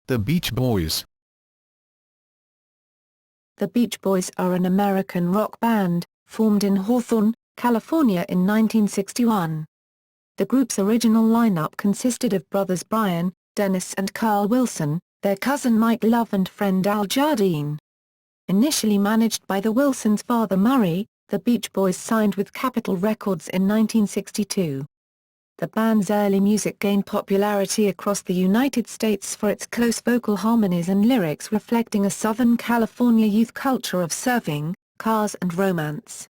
The Beach Boys. The Beach Boys are an American rock band, formed in Hawthorne, California in 1961. The group's original lineup consisted of brothers Brian, Dennis and Carl Wilson, their cousin Mike Love and friend Al Jardine. Initially managed by the Wilsons' father Murry, the Beach Boys signed with Capitol Records in 1962. The band's early music gained popularity across the United States for its close vocal harmonies and lyrics reflecting a Southern California youth culture of surfing, cars and romance.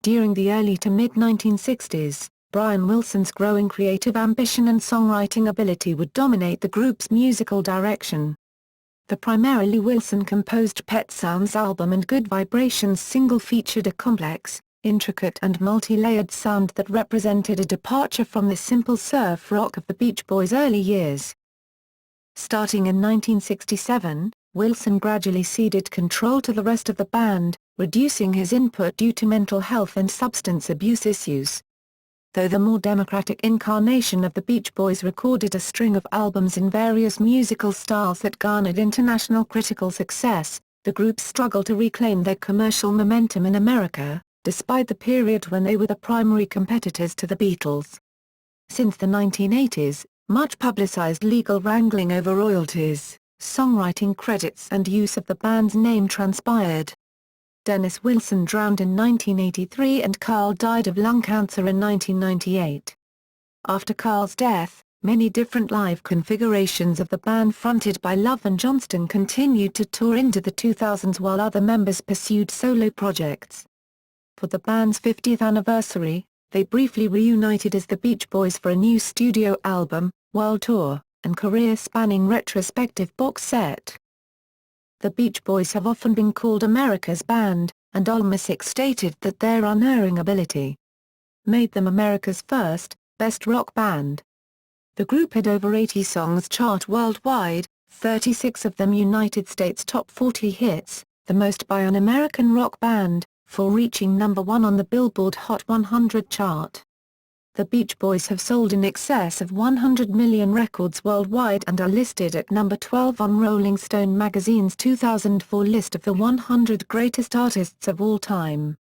During the early to mid-1960s, Brian Wilson's growing creative ambition and songwriting ability would dominate the group's musical direction. The primarily Wilson-composed Pet Sounds album and Good Vibrations single featured a complex, intricate and multi-layered sound that represented a departure from the simple surf rock of the Beach Boys' early years. Starting in 1967, Wilson gradually ceded control to the rest of the band, reducing his input due to mental health and substance abuse issues. Though the more democratic incarnation of the Beach Boys recorded a string of albums in various musical styles that garnered international critical success, the group struggled to reclaim their commercial momentum in America, despite the period when they were the primary competitors to the Beatles. Since the 1980s, much publicized legal wrangling over royalties, songwriting credits and use of the band's name transpired. Dennis Wilson drowned in 1983 and Carl died of lung cancer in 1998. After Carl's death, many different live configurations of the band fronted by Love and Johnston continued to tour into the 2000s while other members pursued solo projects. For the band's 50th anniversary, they briefly reunited as the Beach Boys for a new studio album, World Tour, and career-spanning retrospective box set. The Beach Boys have often been called America's band, and AllMusic stated that their unerring ability made them America's first, best rock band. The group had over 80 songs chart worldwide, 36 of them United States top 40 hits, the most by an American rock band, for reaching number 1 on the Billboard Hot 100 chart. The Beach Boys have sold in excess of 100 million records worldwide and are listed at number 12 on Rolling Stone magazine's 2004 list of the 100 greatest artists of all time.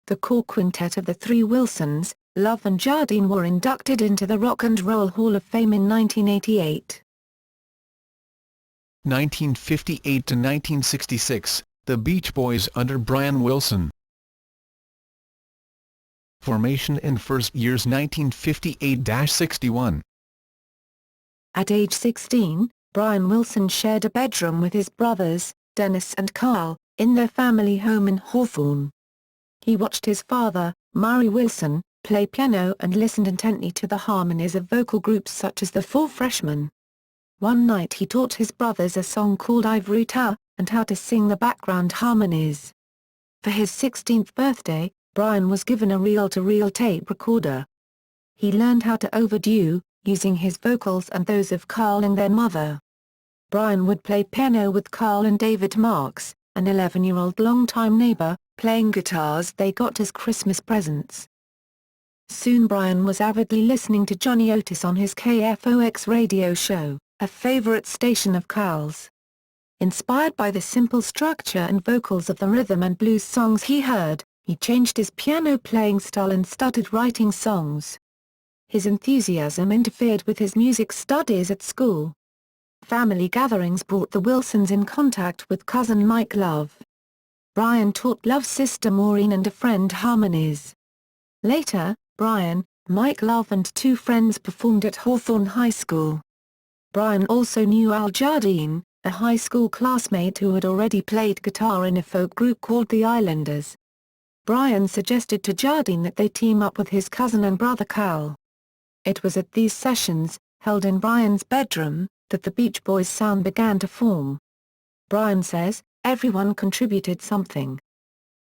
The core quintet of the three Wilsons, Love and Jardine, were inducted into the Rock and Roll Hall of Fame in 1988. 1958 to 1966, The Beach Boys under Brian Wilson. Formation in first years 1958-61. At age 16, Brian Wilson shared a bedroom with his brothers, Dennis and Carl, in their family home in Hawthorne. He watched his father, Murry Wilson, play piano and listened intently to the harmonies of vocal groups such as the Four Freshmen. One night he taught his brothers a song called Ivory Tower, and how to sing the background harmonies. For his 16th birthday, Brian was given a reel-to-reel tape recorder. He learned how to overduo, using his vocals and those of Carl and their mother. Brian would play piano with Carl and David Marks, an 11-year-old longtime neighbor, playing guitars they got as Christmas presents. Soon Brian was avidly listening to Johnny Otis on his KFOX radio show, a favorite station of Carl's. Inspired by the simple structure and vocals of the rhythm and blues songs he heard, he changed his piano playing style and started writing songs. His enthusiasm interfered with his music studies at school. Family gatherings brought the Wilsons in contact with cousin Mike Love. Brian taught Love's sister Maureen and a friend harmonies. Later, Brian, Mike Love and two friends performed at Hawthorne High School. Brian also knew Al Jardine, a high school classmate who had already played guitar in a folk group called the Islanders. Brian suggested to Jardine that they team up with his cousin and brother Carl. It was at these sessions, held in Brian's bedroom, that the Beach Boys' sound began to form. Brian says, "Everyone contributed something.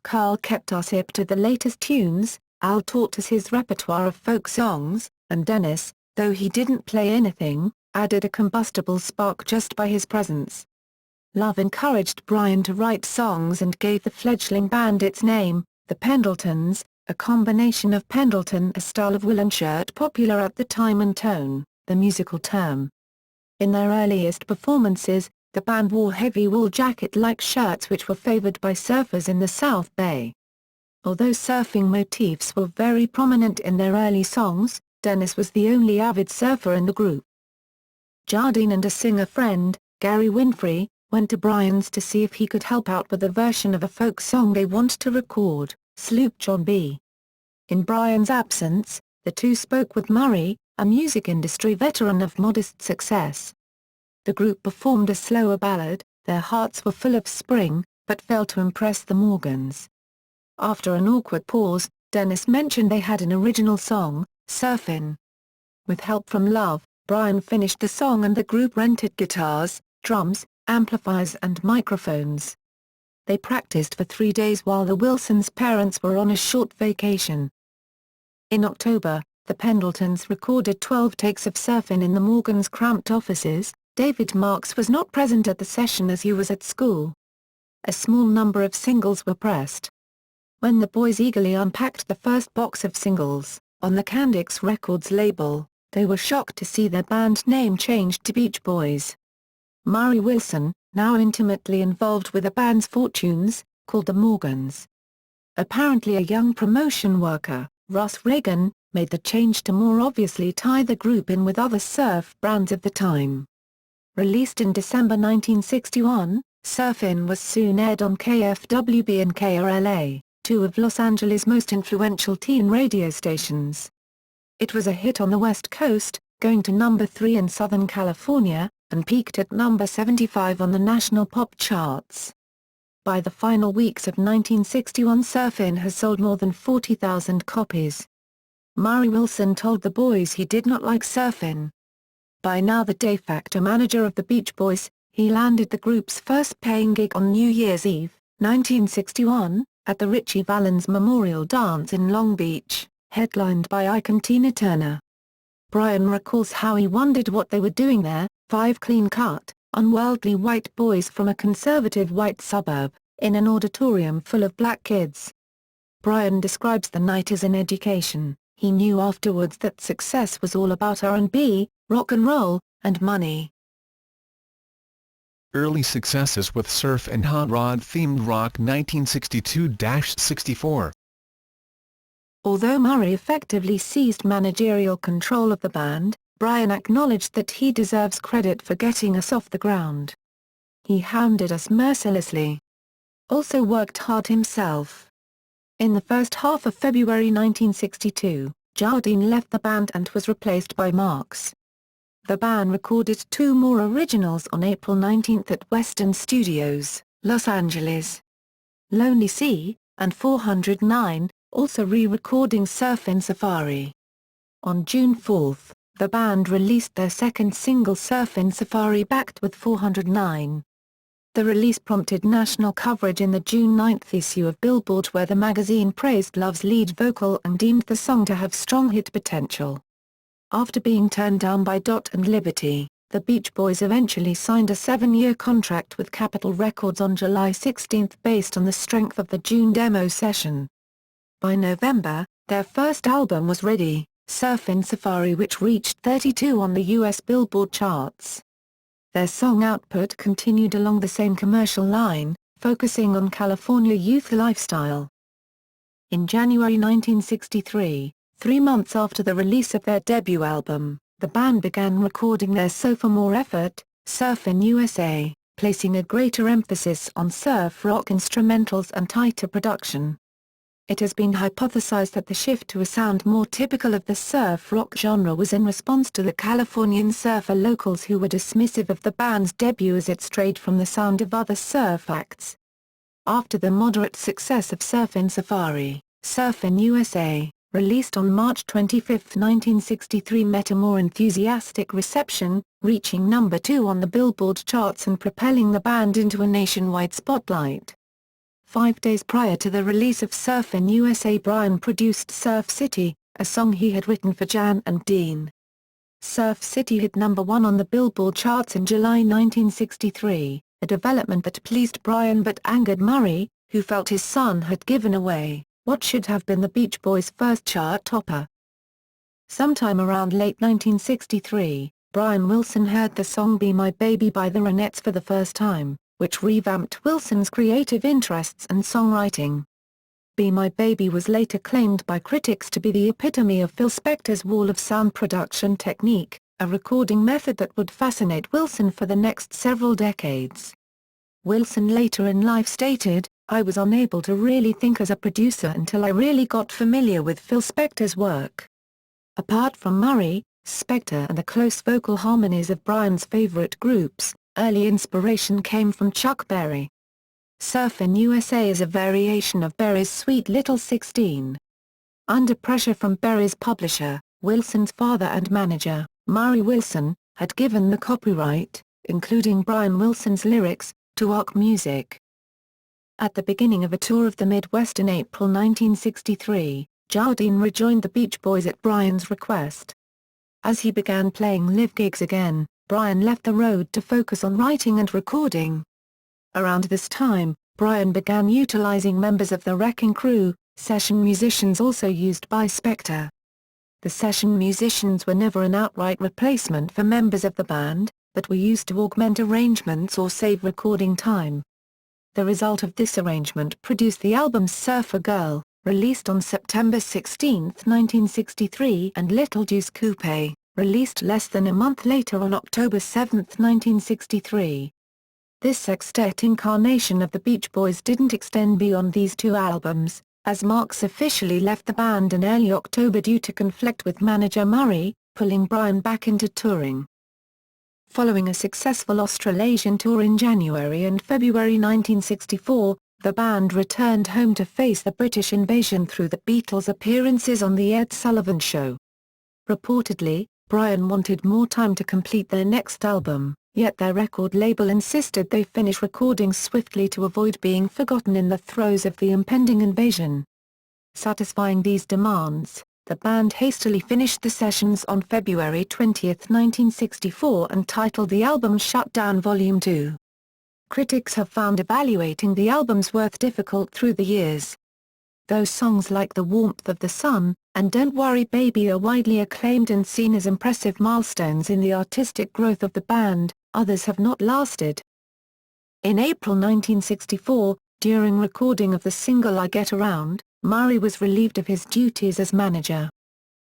Carl kept us hip to the latest tunes, Al taught us his repertoire of folk songs, and Dennis, though he didn't play anything, added a combustible spark just by his presence." Love encouraged Brian to write songs and gave the fledgling band its name, the Pendletons, a combination of Pendleton, a style of woolen shirt popular at the time, and tone, the musical term. In their earliest performances, the band wore heavy wool jacket-like shirts which were favored by surfers in the South Bay. Although surfing motifs were very prominent in their early songs, Dennis was the only avid surfer in the group. Jardine and a singer friend, Gary Winfrey, went to Brian's to see if he could help out with a version of a folk song they wanted to record, Sloop John B. In Brian's absence, the two spoke with Murry, a music industry veteran of modest success. The group performed a slower ballad, Their Hearts Were Full of Spring, but failed to impress the Morgans. After an awkward pause, Dennis mentioned they had an original song, Surfin'. With help from Love, Brian finished the song and the group rented guitars, drums, amplifiers and microphones. They practiced for 3 days while the Wilsons' parents were on a short vacation. In October, the Pendletons recorded 12 takes of Surfin' in the Morgans' cramped offices. David Marks was not present at the session as he was at school. A small number of singles were pressed. When the boys eagerly unpacked the first box of singles, on the Candix Records label, they were shocked to see their band name changed to Beach Boys. Murry Wilson, now intimately involved with the band's fortunes, called the Morgans. Apparently a young promotion worker, Russ Reagan, made the change to more obviously tie the group in with other surf brands of the time. Released in December 1961, Surfin' was soon aired on KFWB and KRLA, two of Los Angeles' most influential teen radio stations. It was a hit on the West Coast, going to number 3 in Southern California, and peaked at number 75 on the national pop charts. By the final weeks of 1961, Surfin' has sold more than 40,000 copies. Murry Wilson told the boys he did not like Surfin'. By now the de facto manager of the Beach Boys, he landed the group's first paying gig on New Year's Eve, 1961, at the Ritchie Valens Memorial Dance in Long Beach, headlined by icon Tina Turner. Brian recalls how he wondered what they were doing there, 5 clean-cut, unworldly white boys from a conservative white suburb, in an auditorium full of black kids. Brian describes the night as an education. He knew afterwards that success was all about R&B, rock and roll, and money. Early successes with surf and hot rod-themed rock 1962-64. Although Murry effectively seized managerial control of the band, Brian acknowledged that he deserves credit for getting us off the ground. He hounded us mercilessly. Also worked hard himself. In the first half of February 1962, Jardine left the band and was replaced by Marks. The band recorded 2 more originals on April 19 at Western Studios, Los Angeles. Lonely Sea, and 409, also re-recording Surfin' Safari. On June 4, the band released their second single Surfin' Safari backed with 409. The release prompted national coverage in the June 9 issue of Billboard where the magazine praised Love's lead vocal and deemed the song to have strong hit potential. After being turned down by Dot and Liberty, the Beach Boys eventually signed a 7-year contract with Capitol Records on July 16 based on the strength of the June demo session. By November, their first album was ready, Surfin' Safari, which reached 32 on the U.S. Billboard charts. Their song output continued along the same commercial line, focusing on California youth lifestyle. In January 1963, 3 months after the release of their debut album, the band began recording their sophomore effort, Surfin' USA, placing a greater emphasis on surf rock instrumentals and tighter production. It has been hypothesized that the shift to a sound more typical of the surf rock genre was in response to the Californian surfer locals who were dismissive of the band's debut as it strayed from the sound of other surf acts. After the moderate success of Surfin' Safari, Surfin' USA, released on March 25, 1963, met a more enthusiastic reception, reaching number 2 on the Billboard charts and propelling the band into a nationwide spotlight. 5 days prior to the release of Surfin' USA, Brian produced Surf City, a song he had written for Jan and Dean. Surf City hit number 1 on the Billboard charts in July 1963, a development that pleased Brian but angered Murry, who felt his son had given away what should have been the Beach Boys' first chart topper. Sometime around late 1963, Brian Wilson heard the song Be My Baby by the Ronettes for the first time, which revamped Wilson's creative interests and songwriting. Be My Baby was later claimed by critics to be the epitome of Phil Spector's wall of sound production technique, a recording method that would fascinate Wilson for the next several decades. Wilson later in life stated, "I was unable to really think as a producer until I really got familiar with Phil Spector's work." Apart from Murry, Spector and the close vocal harmonies of Brian's favorite groups, early inspiration came from Chuck Berry. Surfin' USA is a variation of Berry's Sweet Little 16. Under pressure from Berry's publisher, Wilson's father and manager, Murry Wilson, had given the copyright, including Brian Wilson's lyrics, to Arc Music. At the beginning of a tour of the Midwest in April 1963, Jardine rejoined the Beach Boys at Brian's request. As he began playing live gigs again, Brian left the road to focus on writing and recording. Around this time, Brian began utilizing members of the Wrecking Crew, session musicians also used by Spector. The session musicians were never an outright replacement for members of the band, but were used to augment arrangements or save recording time. The result of this arrangement produced the albums Surfer Girl, released on September 16, 1963, and Little Deuce Coupe, released less than a month later on October 7, 1963. This sextet incarnation of the Beach Boys didn't extend beyond these two albums, as Marx officially left the band in early October due to conflict with manager Murry, pulling Brian back into touring. Following a successful Australasian tour in January and February 1964, the band returned home to face the British invasion through the Beatles' appearances on The Ed Sullivan Show. Reportedly, Brian wanted more time to complete their next album, yet their record label insisted they finish recording swiftly to avoid being forgotten in the throes of the impending invasion. Satisfying these demands, the band hastily finished the sessions on February 20, 1964 and titled the album Shut Down Volume 2. Critics have found evaluating the album's worth difficult through the years. Though songs like The Warmth of the Sun and Don't Worry Baby are widely acclaimed and seen as impressive milestones in the artistic growth of the band, others have not lasted. In April 1964, during recording of the single I Get Around, Murry was relieved of his duties as manager.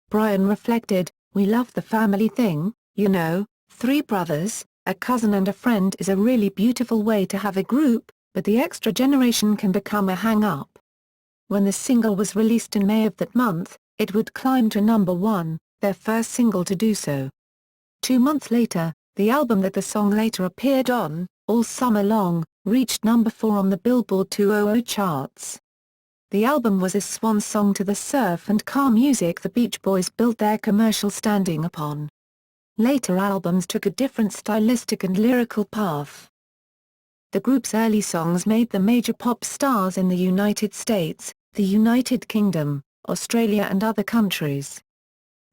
Brian reflected, "We love the family thing, you know, 3 brothers, a cousin and a friend is a really beautiful way to have a group, but the extra generation can become a hang-up." When the single was released in May of that month, it would climb to number 1, their first single to do so. 2 months later, the album that the song later appeared on, All Summer Long, reached number 4 on the Billboard 200 charts. The album was a swan song to the surf and car music the Beach Boys built their commercial standing upon. Later albums took a different stylistic and lyrical path. The group's early songs made them major pop stars in the United States, the United Kingdom, Australia and other countries.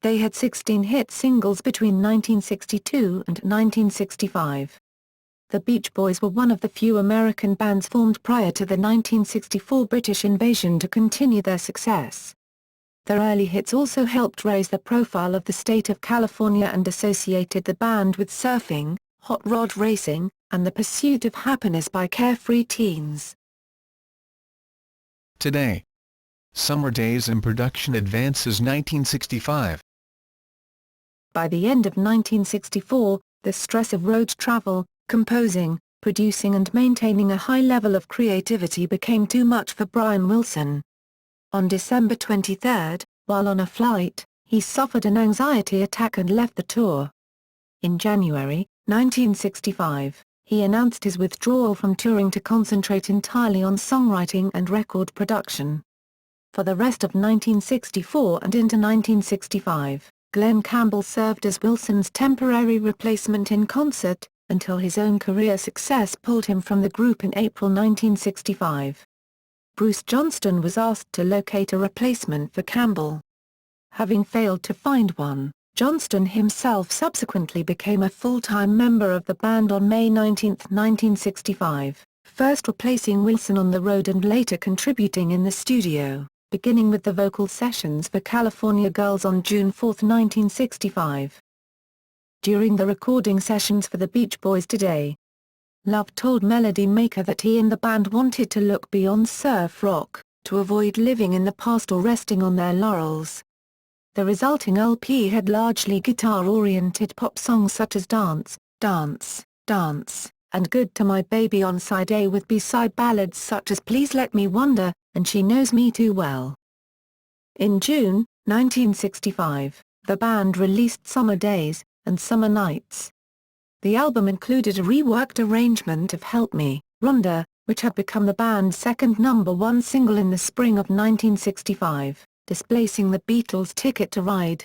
They had 16 hit singles between 1962 and 1965. The Beach Boys were one of the few American bands formed prior to the 1964 British invasion to continue their success. Their early hits also helped raise the profile of the state of California and associated the band with surfing, hot rod racing, and the pursuit of happiness by carefree teens. Today. Summer Days in production advances 1965. By the end of 1964, the stress of road travel, composing, producing and maintaining a high level of creativity became too much for Brian Wilson. On December 23, while on a flight, he suffered an anxiety attack and left the tour. In January 1965, he announced his withdrawal from touring to concentrate entirely on songwriting and record production. For the rest of 1964 and into 1965, Glenn Campbell served as Wilson's temporary replacement in concert, until his own career success pulled him from the group in April 1965. Bruce Johnston was asked to locate a replacement for Campbell. Having failed to find one, Johnston himself subsequently became a full-time member of the band on May 19, 1965, first replacing Wilson on the road and later contributing in the studio, beginning with the vocal sessions for California Girls on June 4, 1965. during the recording sessions for the Beach Boys Today. Love told Melody Maker that he and the band wanted to look beyond surf rock, to avoid living in the past or resting on their laurels. The resulting LP had largely guitar-oriented pop songs such as Dance, Dance, Dance, and Good to My Baby on side A, with B-side ballads such as Please Let Me Wonder, and She Knows Me Too Well. In June 1965, the band released Summer Days and Summer Nights. The album included a reworked arrangement of Help Me, Rhonda, which had become the band's second #1 single in the spring of 1965, displacing the Beatles' Ticket to Ride.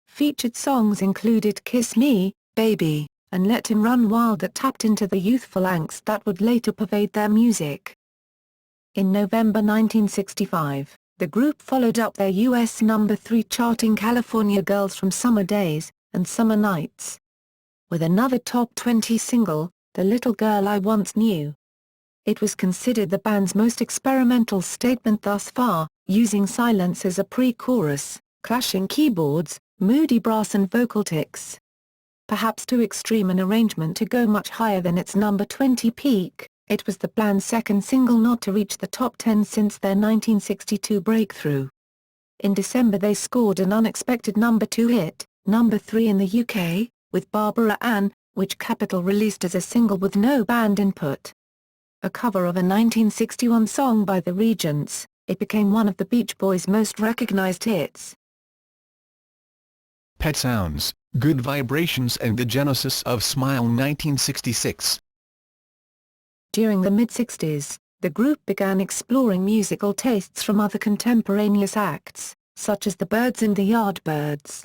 Featured songs included Kiss Me, Baby, and Let Him Run Wild, that tapped into the youthful angst that would later pervade their music. In November 1965, the group followed up their US #3 charting California Girls from Summer Days and Summer Nights with another top 20 single, The Little Girl I Once Knew. It was considered the band's most experimental statement thus far, using silence as a pre-chorus, clashing keyboards, moody brass and vocal tics. Perhaps too extreme an arrangement to go much higher than its number 20 peak, it was the band's second single not to reach the top 10 since their 1962 breakthrough. In December they scored an unexpected #2 hit, #3 in the UK, with Barbara Ann, which Capitol released as a single with no band input. A cover of a 1961 song by the Regents, it became one of the Beach Boys' most recognized hits. Pet Sounds, Good Vibrations and the genesis of Smile 1966. During the mid-60s, the group began exploring musical tastes from other contemporaneous acts, such as the Byrds and the Yardbirds.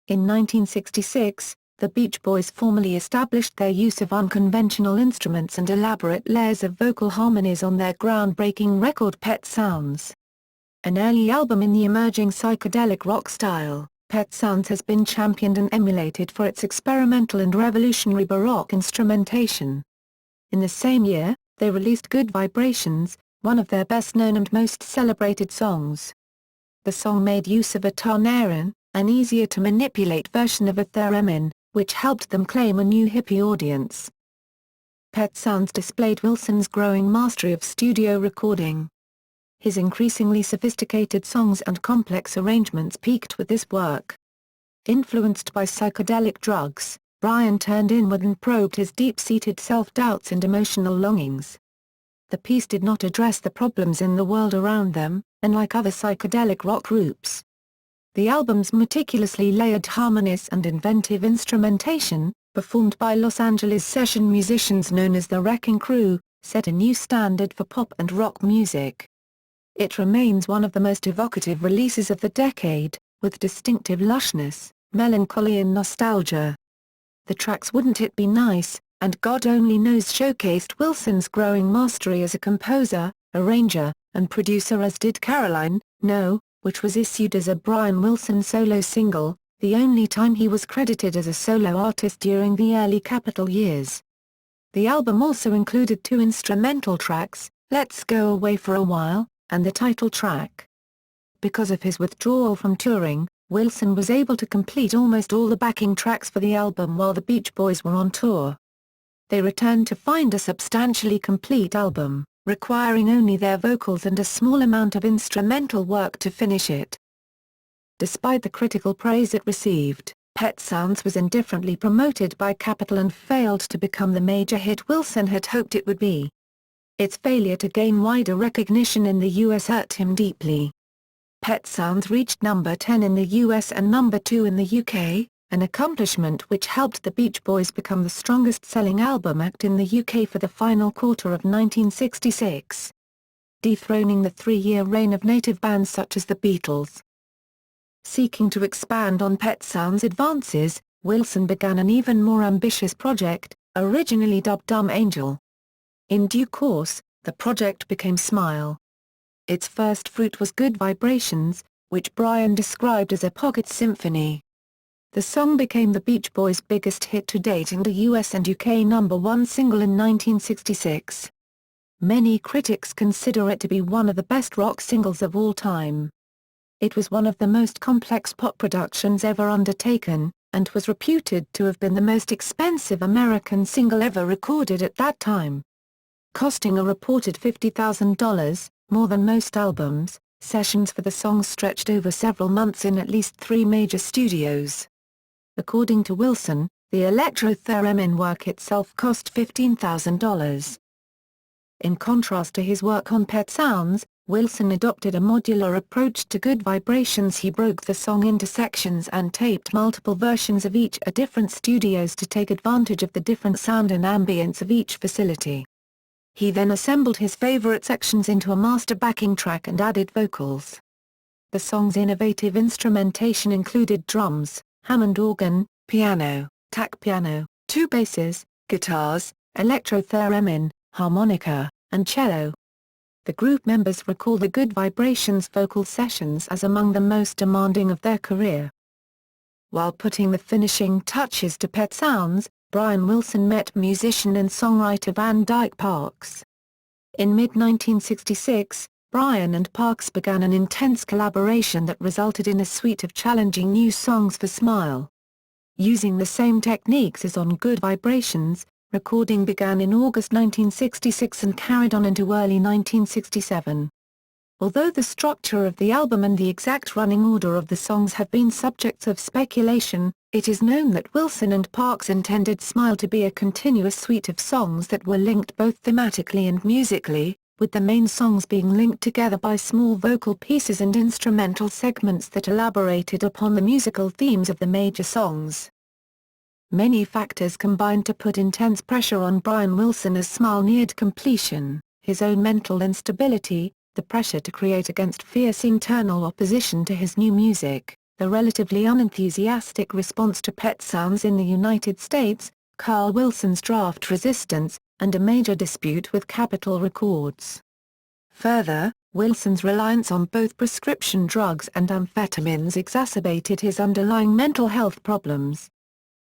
In 1966, the Beach Boys formally established their use of unconventional instruments and elaborate layers of vocal harmonies on their groundbreaking record Pet Sounds. An early album in the emerging psychedelic rock style, Pet Sounds has been championed and emulated for its experimental and revolutionary Baroque instrumentation. In the same year, they released Good Vibrations, one of their best-known and most celebrated songs. The song made use of a tarnarin, an easier-to-manipulate version of a theremin, which helped them claim a new hippie audience. Pet Sounds displayed Wilson's growing mastery of studio recording. His increasingly sophisticated songs and complex arrangements peaked with this work. Influenced by psychedelic drugs, Brian turned inward and probed his deep-seated self-doubts and emotional longings. The piece did not address the problems in the world around them, unlike other psychedelic rock groups. The album's meticulously layered harmonies and inventive instrumentation, performed by Los Angeles session musicians known as the Wrecking Crew, set a new standard for pop and rock music. It remains one of the most evocative releases of the decade, with distinctive lushness, melancholy and nostalgia. The tracks Wouldn't It Be Nice and God Only Knows showcased Wilson's growing mastery as a composer, arranger, and producer, as did Caroline, No, which was issued as a Brian Wilson solo single, the only time he was credited as a solo artist during the early Capitol years. The album also included 2 instrumental tracks, Let's Go Away for a While, and the title track. Because of his withdrawal from touring, Wilson was able to complete almost all the backing tracks for the album while the Beach Boys were on tour. They returned to find a substantially complete album, requiring only their vocals and a small amount of instrumental work to finish it. Despite the critical praise it received, Pet Sounds was indifferently promoted by Capitol and failed to become the major hit Wilson had hoped it would be. Its failure to gain wider recognition in the US hurt him deeply. Pet Sounds reached number 10 in the US and number 2 in the UK, an accomplishment which helped the Beach Boys become the strongest-selling album act in the UK for the final quarter of 1966, dethroning the 3-year reign of native bands such as the Beatles. Seeking to expand on Pet Sounds' advances, Wilson began an even more ambitious project, originally dubbed Dumb Angel. In due course, the project became Smile. Its first fruit was Good Vibrations, which Brian described as a pocket symphony. The song became the Beach Boys' biggest hit to date and a US and UK #1 single in 1966. Many critics consider it to be one of the best rock singles of all time. It was one of the most complex pop productions ever undertaken, and was reputed to have been the most expensive American single ever recorded at that time. Costing a reported $50,000, more than most albums, sessions for the song stretched over several months in at least 3 major studios. According to Wilson, the electro-theremin work itself cost $15,000. In contrast to his work on Pet Sounds, Wilson adopted a modular approach to Good Vibrations. He broke the song into sections and taped multiple versions of each at different studios to take advantage of the different sound and ambience of each facility. He then assembled his favorite sections into a master backing track and added vocals. The song's innovative instrumentation included drums, Hammond organ, piano, tack piano, 2 basses, guitars, electro-theremin, harmonica, and cello. The group members recall the Good Vibrations vocal sessions as among the most demanding of their career. While putting the finishing touches to Pet Sounds, Brian Wilson met musician and songwriter Van Dyke Parks. In mid-1966, Brian and Parks began an intense collaboration that resulted in a suite of challenging new songs for Smile. Using the same techniques as on Good Vibrations, recording began in August 1966 and carried on into early 1967. Although the structure of the album and the exact running order of the songs have been subjects of speculation, it is known that Wilson and Parks intended Smile to be a continuous suite of songs that were linked both thematically and musically, with the main songs being linked together by small vocal pieces and instrumental segments that elaborated upon the musical themes of the major songs. Many factors combined to put intense pressure on Brian Wilson as Smile neared completion: his own mental instability, the pressure to create against fierce internal opposition to his new music, the relatively unenthusiastic response to Pet Sounds in the United States, Carl Wilson's draft resistance, and a major dispute with Capitol Records. Further, Wilson's reliance on both prescription drugs and amphetamines exacerbated his underlying mental health problems.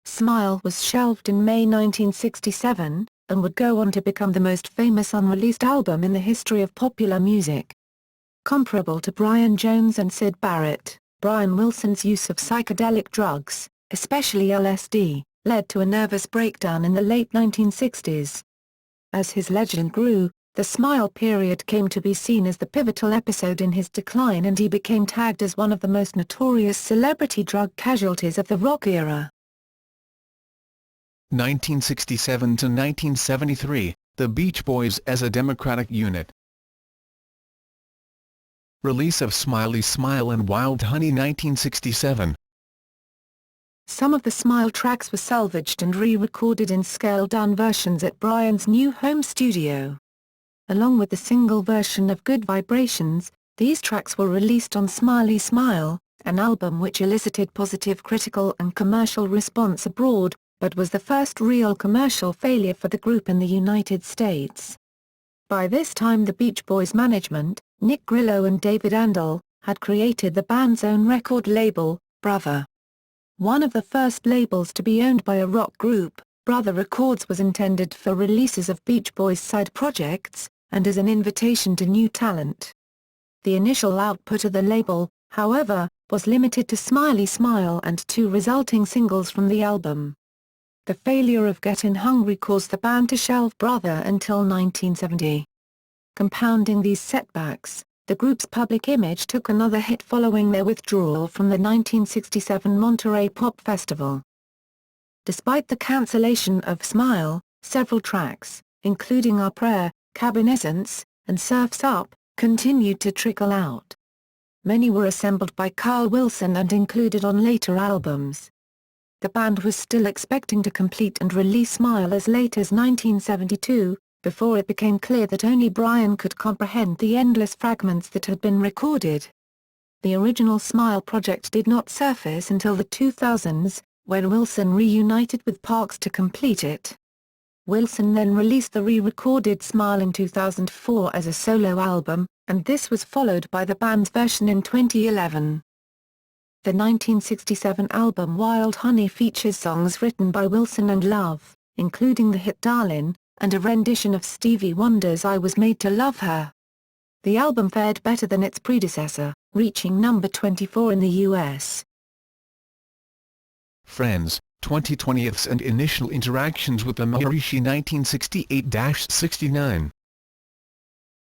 Smile was shelved in May 1967, and would go on to become the most famous unreleased album in the history of popular music. Comparable to Brian Jones and Syd Barrett, Brian Wilson's use of psychedelic drugs, especially LSD, led to a nervous breakdown in the late 1960s. As his legend grew, the Smile period came to be seen as the pivotal episode in his decline, and he became tagged as one of the most notorious celebrity drug casualties of the rock era. 1967 to 1973, The Beach Boys as a Democratic unit. Release of Smiley Smile and Wild Honey 1967. Some of the Smile tracks were salvaged and re-recorded in scaled-down versions at Brian's new home studio. Along with the single version of Good Vibrations, these tracks were released on Smiley Smile, an album which elicited positive critical and commercial response abroad, but was the first real commercial failure for the group in the United States. By this time the Beach Boys management, Nick Grillo and David Andel, had created the band's own record label, Brother. One of the first labels to be owned by a rock group, Brother Records was intended for releases of Beach Boys' side projects, and as an invitation to new talent. The initial output of the label, however, was limited to Smiley Smile and 2 resulting singles from the album. The failure of Gettin' Hungry caused the band to shelve Brother until 1970. Compounding these setbacks, the group's public image took another hit following their withdrawal from the 1967 Monterey Pop Festival. Despite the cancellation of Smile, several tracks, including Our Prayer, Cabinessence, and Surf's Up, continued to trickle out. Many were assembled by Carl Wilson and included on later albums. The band was still expecting to complete and release Smile as late as 1972, before it became clear that only Brian could comprehend the endless fragments that had been recorded. The original Smile project did not surface until the 2000s, when Wilson reunited with Parks to complete it. Wilson then released the re-recorded Smile in 2004 as a solo album, and this was followed by the band's version in 2011. The 1967 album Wild Honey features songs written by Wilson and Love, including the hit Darlin', and a rendition of Stevie Wonder's I Was Made to Love Her. The album fared better than its predecessor, reaching number 24 in the US. Friends, 20/20ths and Initial Interactions with the Maharishi 1968-69.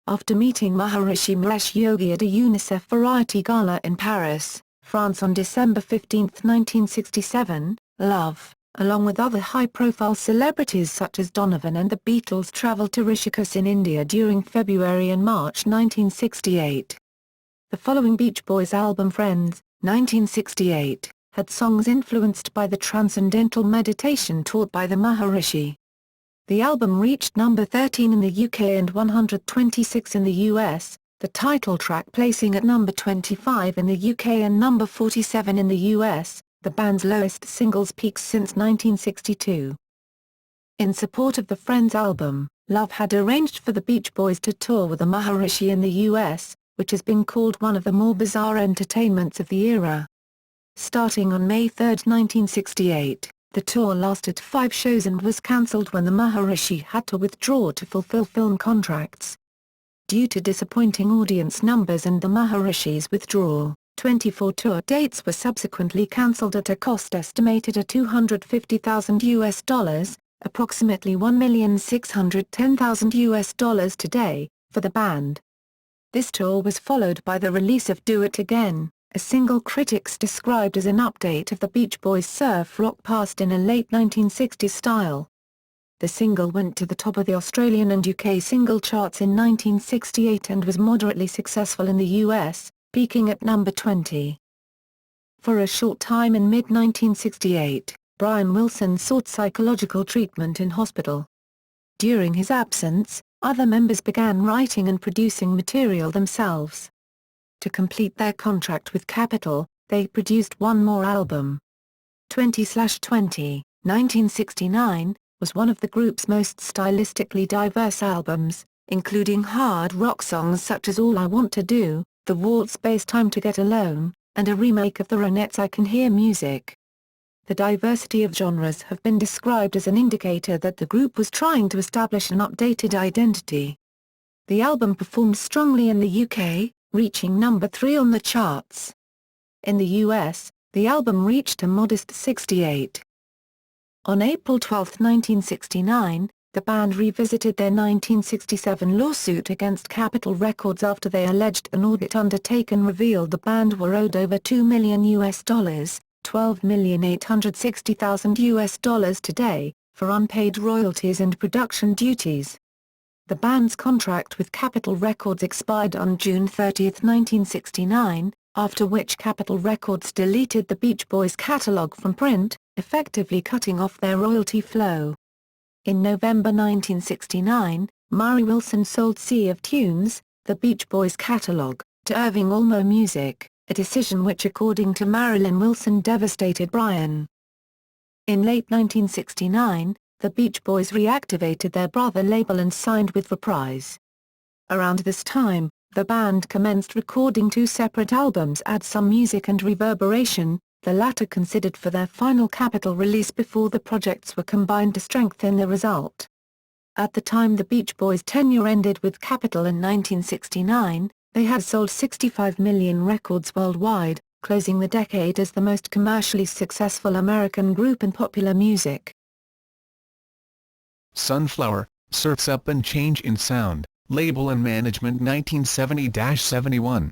After meeting Maharishi Mahesh Yogi at a UNICEF Variety Gala in Paris, France on December 15, 1967, Love, along with other high-profile celebrities such as Donovan and the Beatles, travelled to Rishikesh in India during February and March 1968. The following Beach Boys album Friends, 1968, had songs influenced by the transcendental meditation taught by the Maharishi. The album reached number 13 in the UK and 126 in the US, the title track placing at number 25 in the UK and number 47 in the US, the band's lowest singles peaks since 1962. In support of the Friends album, Love had arranged for the Beach Boys to tour with the Maharishi in the US, which has been called one of the more bizarre entertainments of the era. Starting on May 3, 1968, the tour lasted 5 shows and was cancelled when the Maharishi had to withdraw to fulfill film contracts. Due to disappointing audience numbers and the Maharishi's withdrawal, 24 tour dates were subsequently cancelled at a cost estimated at $250,000, approximately $1,610,000 today, for the band. This tour was followed by the release of Do It Again, a single critics described as an update of the Beach Boys' surf rock past in a late 1960s style. The single went to the top of the Australian and UK single charts in 1968 and was moderately successful in the US, peaking at number 20. For a short time in mid-1968, Brian Wilson sought psychological treatment in hospital. During his absence, other members began writing and producing material themselves. To complete their contract with Capitol, they produced one more album. 20/20, 1969, was one of the group's most stylistically diverse albums, including hard rock songs such as All I Want to Do, The Waltz-based Time to Get Alone, and a remake of the Ronettes' I Can Hear Music. The diversity of genres have been described as an indicator that the group was trying to establish an updated identity. The album performed strongly in the UK, reaching number 3 on the charts. In the US, the album reached a modest 68. On April 12, 1969, the band revisited their 1967 lawsuit against Capitol Records after they alleged an audit undertaken revealed the band were owed over $2 million, $12,860,000 today, for unpaid royalties and production duties. The band's contract with Capitol Records expired on June 30, 1969, after which Capitol Records deleted the Beach Boys' catalog from print, effectively cutting off their royalty flow. In November 1969, Murry Wilson sold Sea of Tunes, the Beach Boys' catalog, to Irving Almo Music, a decision which according to Marilyn Wilson devastated Brian. In late 1969, the Beach Boys reactivated their brother label and signed with Reprise. Around this time, the band commenced recording 2 separate albums, Add Some Music and Reverberation, the latter considered for their final Capitol release before the projects were combined to strengthen the result. At the time the Beach Boys' tenure ended with Capitol in 1969, they had sold 65 million records worldwide, closing the decade as the most commercially successful American group in popular music. Sunflower, Surf's Up and Change in Sound, Label and Management 1970-71.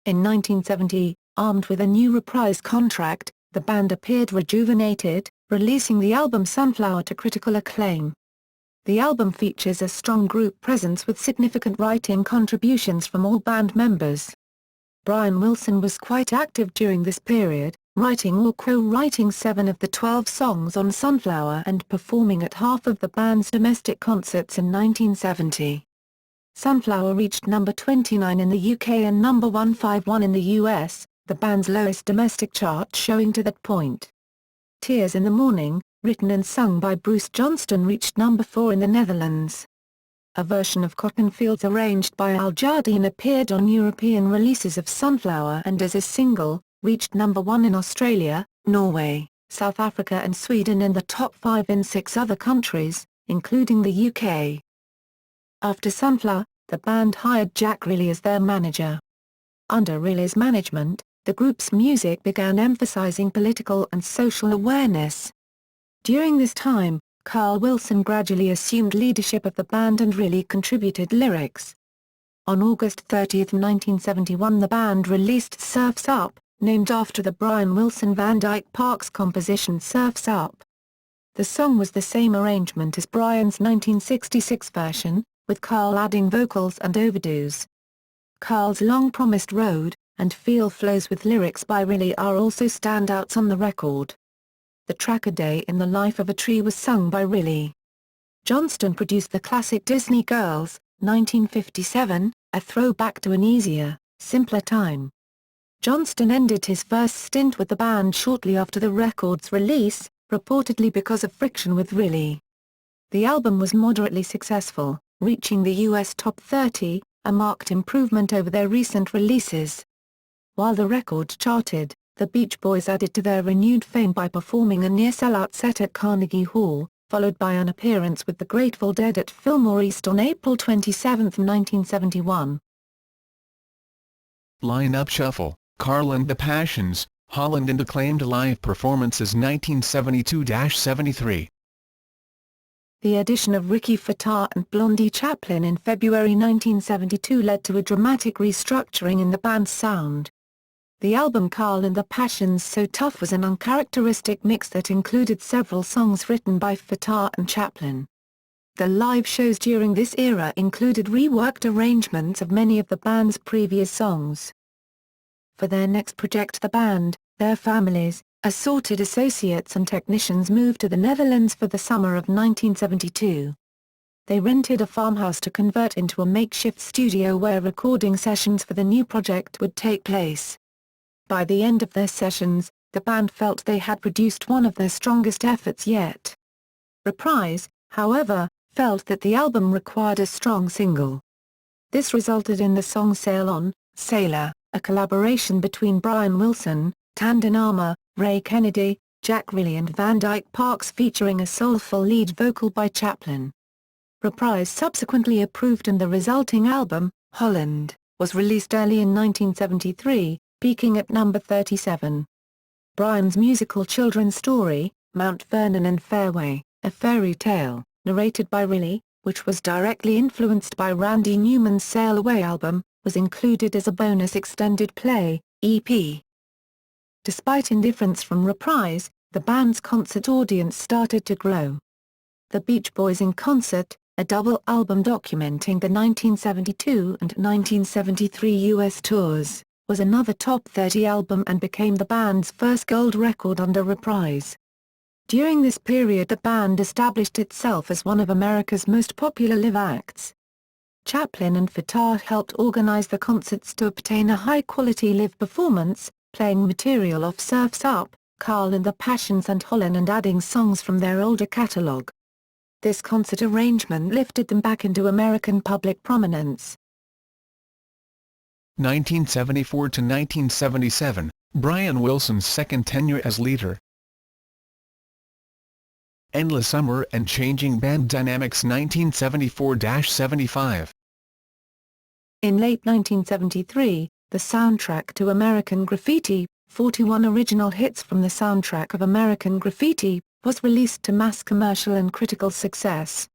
In 1970, armed with a new Reprise contract, the band appeared rejuvenated, releasing the album Sunflower to critical acclaim. The album features a strong group presence with significant writing contributions from all band members. Brian Wilson was quite active during this period, writing or co-writing 7 of the 12 songs on Sunflower and performing at half of the band's domestic concerts in 1970. Sunflower reached number 29 in the UK and number 151 in the US, the band's lowest domestic chart showing to that point. Tears in the Morning, written and sung by Bruce Johnston, reached number 4 in the Netherlands. A version of Cotton Fields arranged by Jardine appeared on European releases of Sunflower and as a single, reached number 1 in Australia, Norway, South Africa and Sweden, and the top 5 in 6 other countries, including the UK. After Sunflower, the band hired Jack Riley as their manager. Under Riley's management, The group's music began emphasizing political and social awareness. During this time, Carl Wilson gradually assumed leadership of the band and really contributed lyrics. On August 30, 1971, the band released Surf's Up, named after the Brian Wilson Van Dyke Parks composition Surf's Up. The song was the same arrangement as Brian's 1966 version, with Carl adding vocals and overdues. Carl's long-promised Road and Feel flows with lyrics by Riley are also standouts on the record. The track A Day in the Life of a Tree was sung by Riley. Johnston produced the classic Disney Girls, 1957, a throwback to an easier, simpler time. Johnston ended his first stint with the band shortly after the record's release, reportedly because of friction with Riley. The album was moderately successful, reaching the US Top 30, a marked improvement over their recent releases. While the record charted, the Beach Boys added to their renewed fame by performing a near-sellout set at Carnegie Hall, followed by an appearance with the Grateful Dead at Fillmore East on April 27, 1971. Line-up shuffle: Carl and the Passions, Holland and acclaimed live performances 1972-73. The addition of Ricky Fataar and Blondie Chaplin in February 1972 led to a dramatic restructuring in the band's sound. The album Carl and the Passions So Tough was an uncharacteristic mix that included several songs written by Fataar and Chaplin. The live shows during this era included reworked arrangements of many of the band's previous songs. For their next project, the band, their families, assorted associates and technicians moved to the Netherlands for the summer of 1972. They rented a farmhouse to convert into a makeshift studio where recording sessions for the new project would take place. By the end of their sessions, the band felt they had produced one of their strongest efforts yet. Reprise, however, felt that the album required a strong single. This resulted in the song Sail On, Sailor, a collaboration between Brian Wilson, Tandon Armour, Ray Kennedy, Jack Riley and Van Dyke Parks, featuring a soulful lead vocal by Chaplin. Reprise subsequently approved, and the resulting album, Holland, was released early in 1973, peaking at number 37. Brian's musical children's story, Mount Vernon and Fairway, a fairy tale, narrated by Riley, which was directly influenced by Randy Newman's Sail Away album, was included as a bonus extended play, EP. Despite indifference from Reprise, the band's concert audience started to grow. The Beach Boys in Concert, a double album documenting the 1972 and 1973 US tours, was another top 30 album and became the band's first gold record under Reprise. During this period, the band established itself as one of America's most popular live acts. Chaplin and Fataar helped organize the concerts to obtain a high-quality live performance, playing material off Surf's Up, Carl and the Passions and Holland, and adding songs from their older catalog. This concert arrangement lifted them back into American public prominence. 1974 to 1977, Brian Wilson's second tenure as leader. Endless Summer and Changing Band Dynamics 1974-75. In late 1973, the soundtrack to American Graffiti, 41 original hits from the soundtrack of American Graffiti, was released to mass commercial and critical success.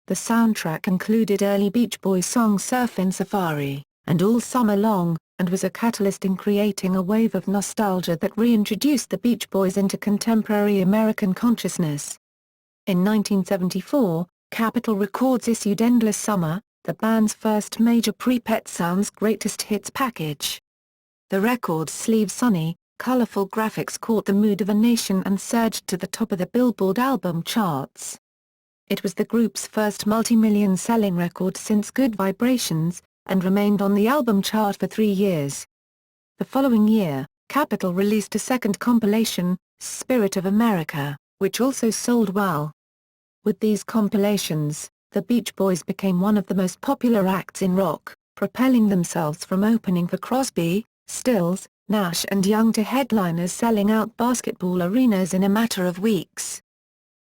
The soundtrack included early Beach Boys songs Surfin' Safari and All Summer Long, and was a catalyst in creating a wave of nostalgia that reintroduced the Beach Boys into contemporary American consciousness. In 1974, Capitol Records issued Endless Summer, the band's first major pre-Pet Sounds Greatest Hits package. The record's sleeve sunny, colorful graphics caught the mood of a nation and surged to the top of the Billboard album charts. It was the group's first multi-million selling record since Good Vibrations, and remained on the album chart for 3 years. The following year, Capitol released a second compilation, Spirit of America, which also sold well. With these compilations, the Beach Boys became one of the most popular acts in rock, propelling themselves from opening for Crosby, Stills, Nash and Young to headliners selling out basketball arenas in a matter of weeks.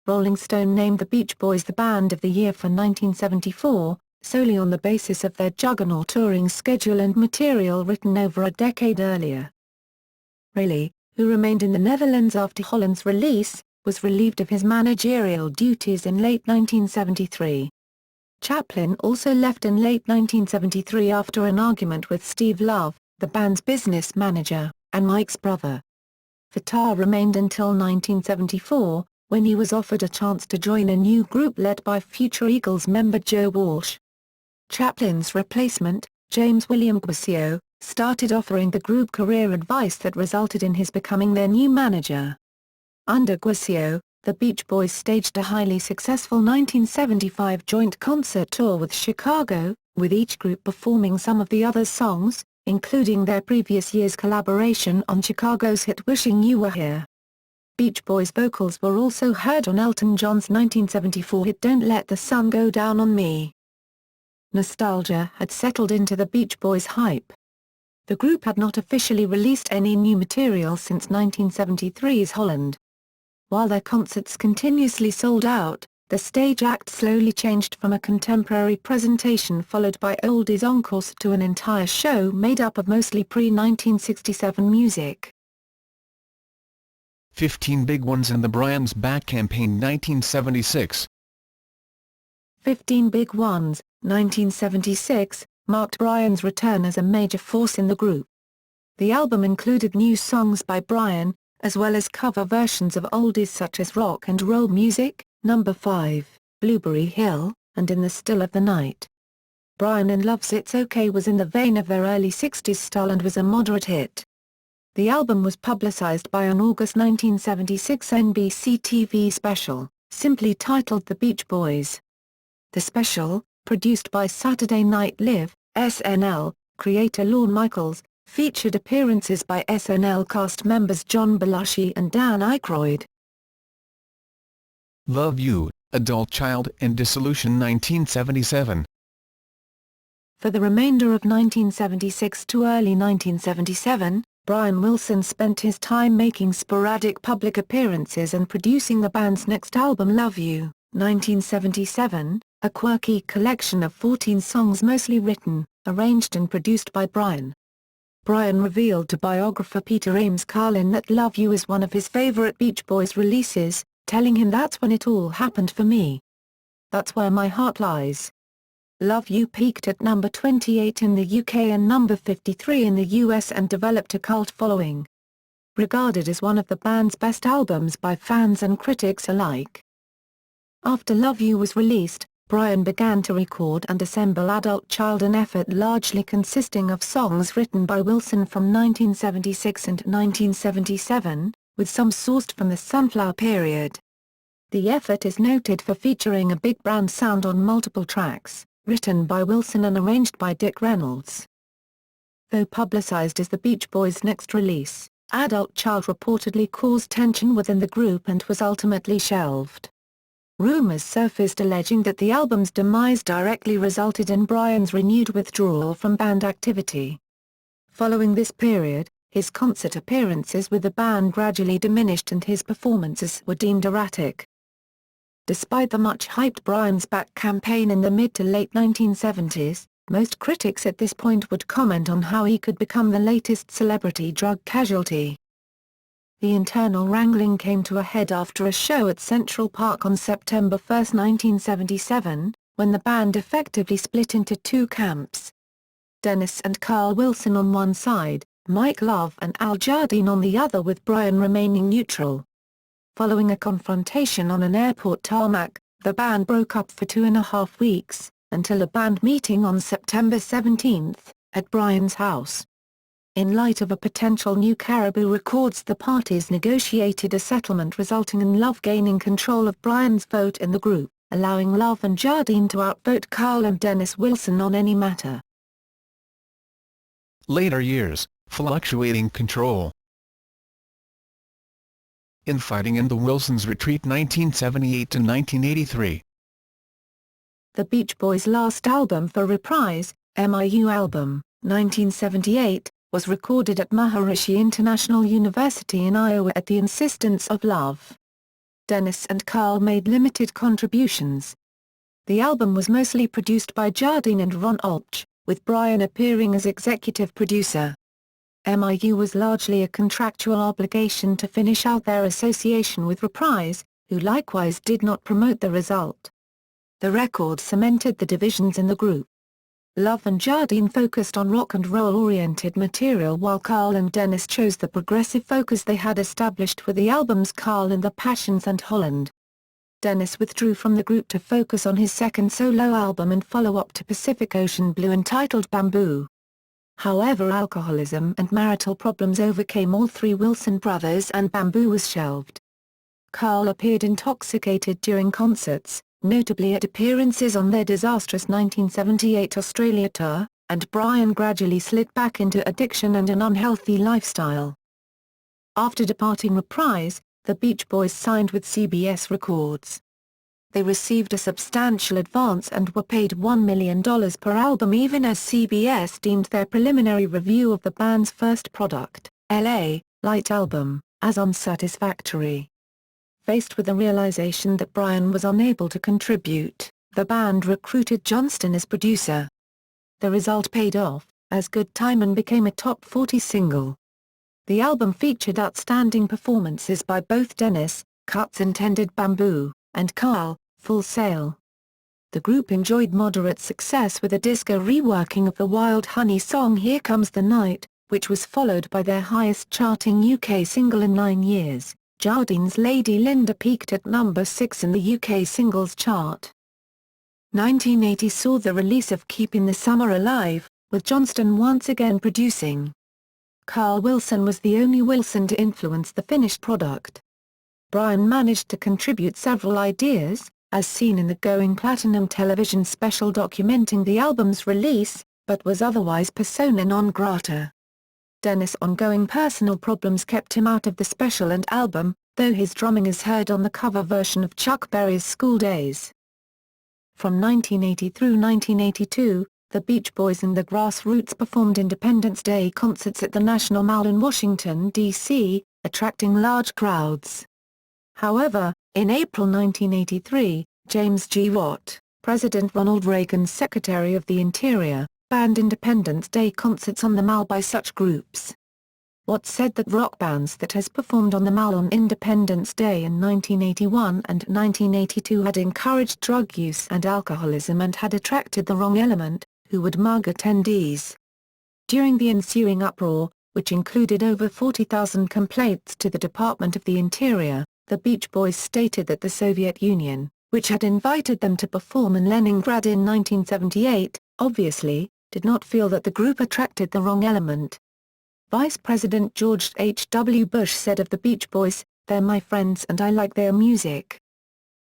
Rolling Stone named the Beach Boys the Band of the Year for 1974, solely on the basis of their juggernaut touring schedule and material written over a decade earlier. Rayleigh, who remained in the Netherlands after Holland's release, was relieved of his managerial duties in late 1973. Chaplin also left in late 1973 after an argument with Steve Love, the band's business manager, and Mike's brother. Fatah remained until 1974, when he was offered a chance to join a new group led by future Eagles member Joe Walsh. Chaplin's replacement, James William Guascio, started offering the group career advice that resulted in his becoming their new manager. Under Guascio, the Beach Boys staged a highly successful 1975 joint concert tour with Chicago, with each group performing some of the other's songs, including their previous year's collaboration on Chicago's hit Wishing You Were Here. Beach Boys vocals were also heard on Elton John's 1974 hit Don't Let the Sun Go Down on Me. Nostalgia had settled into the Beach Boys' hype. The group had not officially released any new material since 1973's Holland. While their concerts continuously sold out, the stage act slowly changed from a contemporary presentation followed by oldies encores to an entire show made up of mostly pre-1967 music. 15 Big Ones in the Brian's Back Campaign 1976. 15 Big Ones, 1976, marked Brian's return as a major force in the group. The album included new songs by Brian, as well as cover versions of oldies such as Rock and Roll Music, Number 5, Blueberry Hill, and In the Still of the Night. Brian and Love's It's Okay was in the vein of their early 60s style and was a moderate hit. The album was publicized by an August 1976 NBC TV special, simply titled The Beach Boys. The special, produced by Saturday Night Live, SNL, creator Lorne Michaels, featured appearances by SNL cast members John Belushi and Dan Aykroyd. Love You, Adult Child and Dissolution 1977. For the remainder of 1976 to early 1977, Brian Wilson spent his time making sporadic public appearances and producing the band's next album Love You, 1977, a quirky collection of 14 songs mostly written, arranged and produced by Brian. Brian revealed to biographer Peter Ames Carlin that Love You is one of his favorite Beach Boys releases, telling him that's when it all happened for me. That's where my heart lies. Love You peaked at number 28 in the UK and number 53 in the US and developed a cult following. Regarded as one of the band's best albums by fans and critics alike. After Love You was released, Brian began to record and assemble Adult Child, an effort largely consisting of songs written by Wilson from 1976 and 1977, with some sourced from the Sunflower period. The effort is noted for featuring a big band sound on multiple tracks, written by Wilson and arranged by Dick Reynolds. Though publicized as the Beach Boys' next release, Adult Child reportedly caused tension within the group and was ultimately shelved. Rumors surfaced alleging that the album's demise directly resulted in Brian's renewed withdrawal from band activity. Following this period, his concert appearances with the band gradually diminished and his performances were deemed erratic. Despite the much-hyped Brian's Back campaign in the mid to late 1970s, most critics at this point would comment on how he could become the latest celebrity drug casualty. The internal wrangling came to a head after a show at Central Park on September 1, 1977, when the band effectively split into two camps. Dennis and Carl Wilson on one side, Mike Love and Al Jardine on the other, with Brian remaining neutral. Following a confrontation on an airport tarmac, the band broke up for 2.5 weeks, until a band meeting on September 17, at Brian's house. In light of a potential new Caribou Records, the parties negotiated a settlement resulting in Love gaining control of Brian's vote in the group, allowing Love and Jardine to outvote Carl and Dennis Wilson on any matter. Later years, Fluctuating Control. Infighting and the Wilsons Retreat 1978 to 1983. The Beach Boys' last album for Reprise, MIU album, 1978, was recorded at Maharishi International University in Iowa at the insistence of Love. Dennis and Carl made limited contributions. The album was mostly produced by Jardine and Ron Olch, with Brian appearing as executive producer. MIU was largely a contractual obligation to finish out their association with Reprise, who likewise did not promote the result. The record cemented the divisions in the group. Love and Jardine focused on rock and roll-oriented material while Carl and Dennis chose the progressive focus they had established with the albums Carl and the Passions and Holland. Dennis withdrew from the group to focus on his second solo album and follow-up to Pacific Ocean Blue entitled Bamboo. However, alcoholism and marital problems overcame all three Wilson brothers and Bamboo was shelved. Carl appeared intoxicated during concerts, notably at appearances on their disastrous 1978 Australia tour, and Brian gradually slid back into addiction and an unhealthy lifestyle. After departing Reprise, the Beach Boys signed with CBS Records. They received a substantial advance and were paid $1 million per album even as CBS deemed their preliminary review of the band's first product, L.A. Light album, as unsatisfactory. Faced with the realization that Brian was unable to contribute, the band recruited Johnston as producer. The result paid off, as Good Timin' became a top 40 single. The album featured outstanding performances by both Dennis, Cuts Intended Bamboo, and Carl, Full Sail. The group enjoyed moderate success with a disco reworking of the Wild Honey song Here Comes the Night, which was followed by their highest-charting UK single in 9 years. Jardine's Lady Linda peaked at number 6 in the UK singles chart. 1980 saw the release of Keeping the Summer Alive, with Johnston once again producing. Carl Wilson was the only Wilson to influence the finished product. Brian managed to contribute several ideas, as seen in the Going Platinum television special documenting the album's release, but was otherwise persona non grata. Dennis' ongoing personal problems kept him out of the special and album, though his drumming is heard on the cover version of Chuck Berry's School Days. From 1980 through 1982, the Beach Boys and the Grassroots performed Independence Day concerts at the National Mall in Washington, D.C., attracting large crowds. However, in April 1983, James G. Watt, President Ronald Reagan's Secretary of the Interior, banned Independence Day concerts on the Mall by such groups. Watt said that rock bands that has performed on the Mall on Independence Day in 1981 and 1982 had encouraged drug use and alcoholism and had attracted the wrong element, who would mug attendees. During the ensuing uproar, which included over 40,000 complaints to the Department of the Interior, the Beach Boys stated that the Soviet Union, which had invited them to perform in Leningrad in 1978, obviously, did not feel that the group attracted the wrong element. Vice President George H. W. Bush said of the Beach Boys, "They're my friends and I like their music."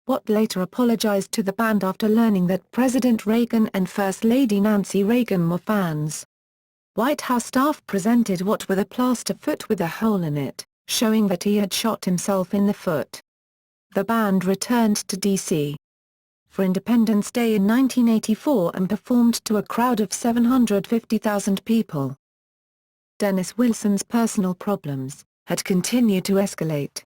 Watt later apologized to the band after learning that President Reagan and First Lady Nancy Reagan were fans. White House staff presented Watt with a plaster foot with a hole in it, showing that he had shot himself in the foot. The band returned to D.C. for Independence Day in 1984 and performed to a crowd of 750,000 people. Dennis Wilson's personal problems had continued to escalate.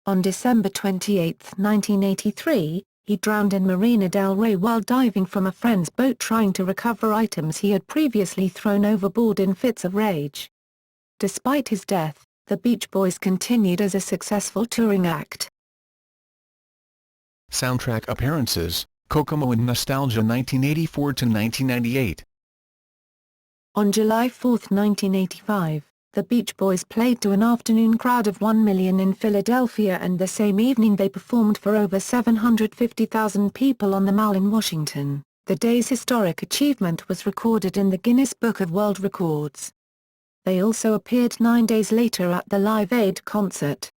On December 28, 1983, he drowned in Marina del Rey while diving from a friend's boat trying to recover items he had previously thrown overboard in fits of rage. Despite his death, the Beach Boys continued as a successful touring act. Soundtrack appearances, Kokomo and Nostalgia 1984–1998. On July 4, 1985, the Beach Boys played to an afternoon crowd of 1 million in Philadelphia and the same evening they performed for over 750,000 people on the Mall in Washington. The day's historic achievement was recorded in the Guinness Book of World Records. They also appeared 9 days later at the Live Aid concert.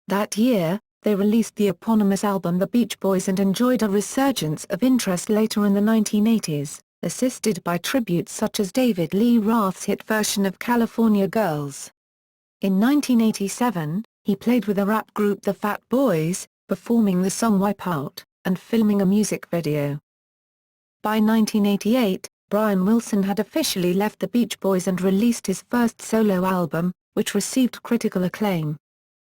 That year, they released the eponymous album The Beach Boys and enjoyed a resurgence of interest later in the 1980s. Assisted by tributes such as David Lee Roth's hit version of California Girls. In 1987, he played with the rap group The Fat Boys, performing the song Wipe Out, and filming a music video. By 1988, Brian Wilson had officially left the Beach Boys and released his first solo album, which received critical acclaim.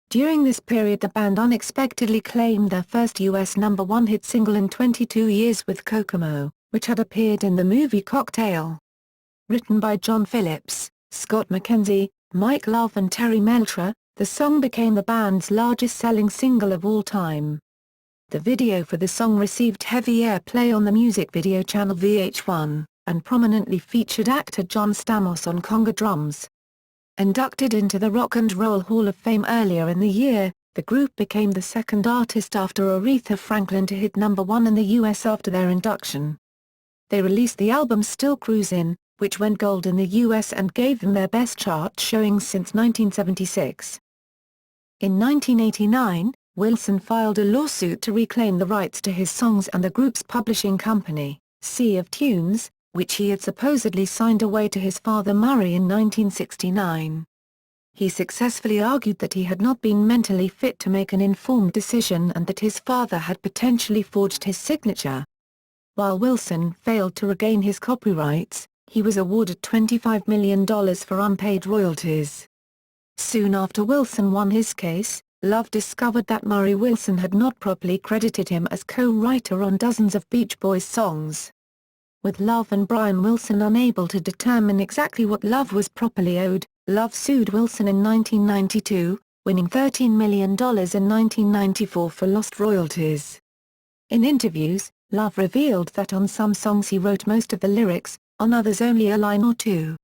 During this period the band unexpectedly claimed their first US #1 hit single in 22 years with Kokomo, which had appeared in the movie Cocktail. Written by John Phillips, Scott McKenzie, Mike Love and Terry Melcher, the song became the band's largest-selling single of all time. The video for the song received heavy airplay on the music video channel VH1, and prominently featured actor John Stamos on conga drums. Inducted into the Rock and Roll Hall of Fame earlier in the year, the group became the second artist after Aretha Franklin to hit #1 in the US after their induction. They released the album Still Cruisin', which went gold in the US and gave them their best chart showing since 1976. In 1989, Wilson filed a lawsuit to reclaim the rights to his songs and the group's publishing company, Sea of Tunes, which he had supposedly signed away to his father Murry in 1969. He successfully argued that he had not been mentally fit to make an informed decision and that his father had potentially forged his signature. While Wilson failed to regain his copyrights, he was awarded $25 million for unpaid royalties. Soon after Wilson won his case, Love discovered that Murry Wilson had not properly credited him as co-writer on dozens of Beach Boys songs. With Love and Brian Wilson unable to determine exactly what Love was properly owed, Love sued Wilson in 1992, winning $13 million in 1994 for lost royalties. In interviews, Love revealed that on some songs he wrote most of the lyrics, on others only a line or two.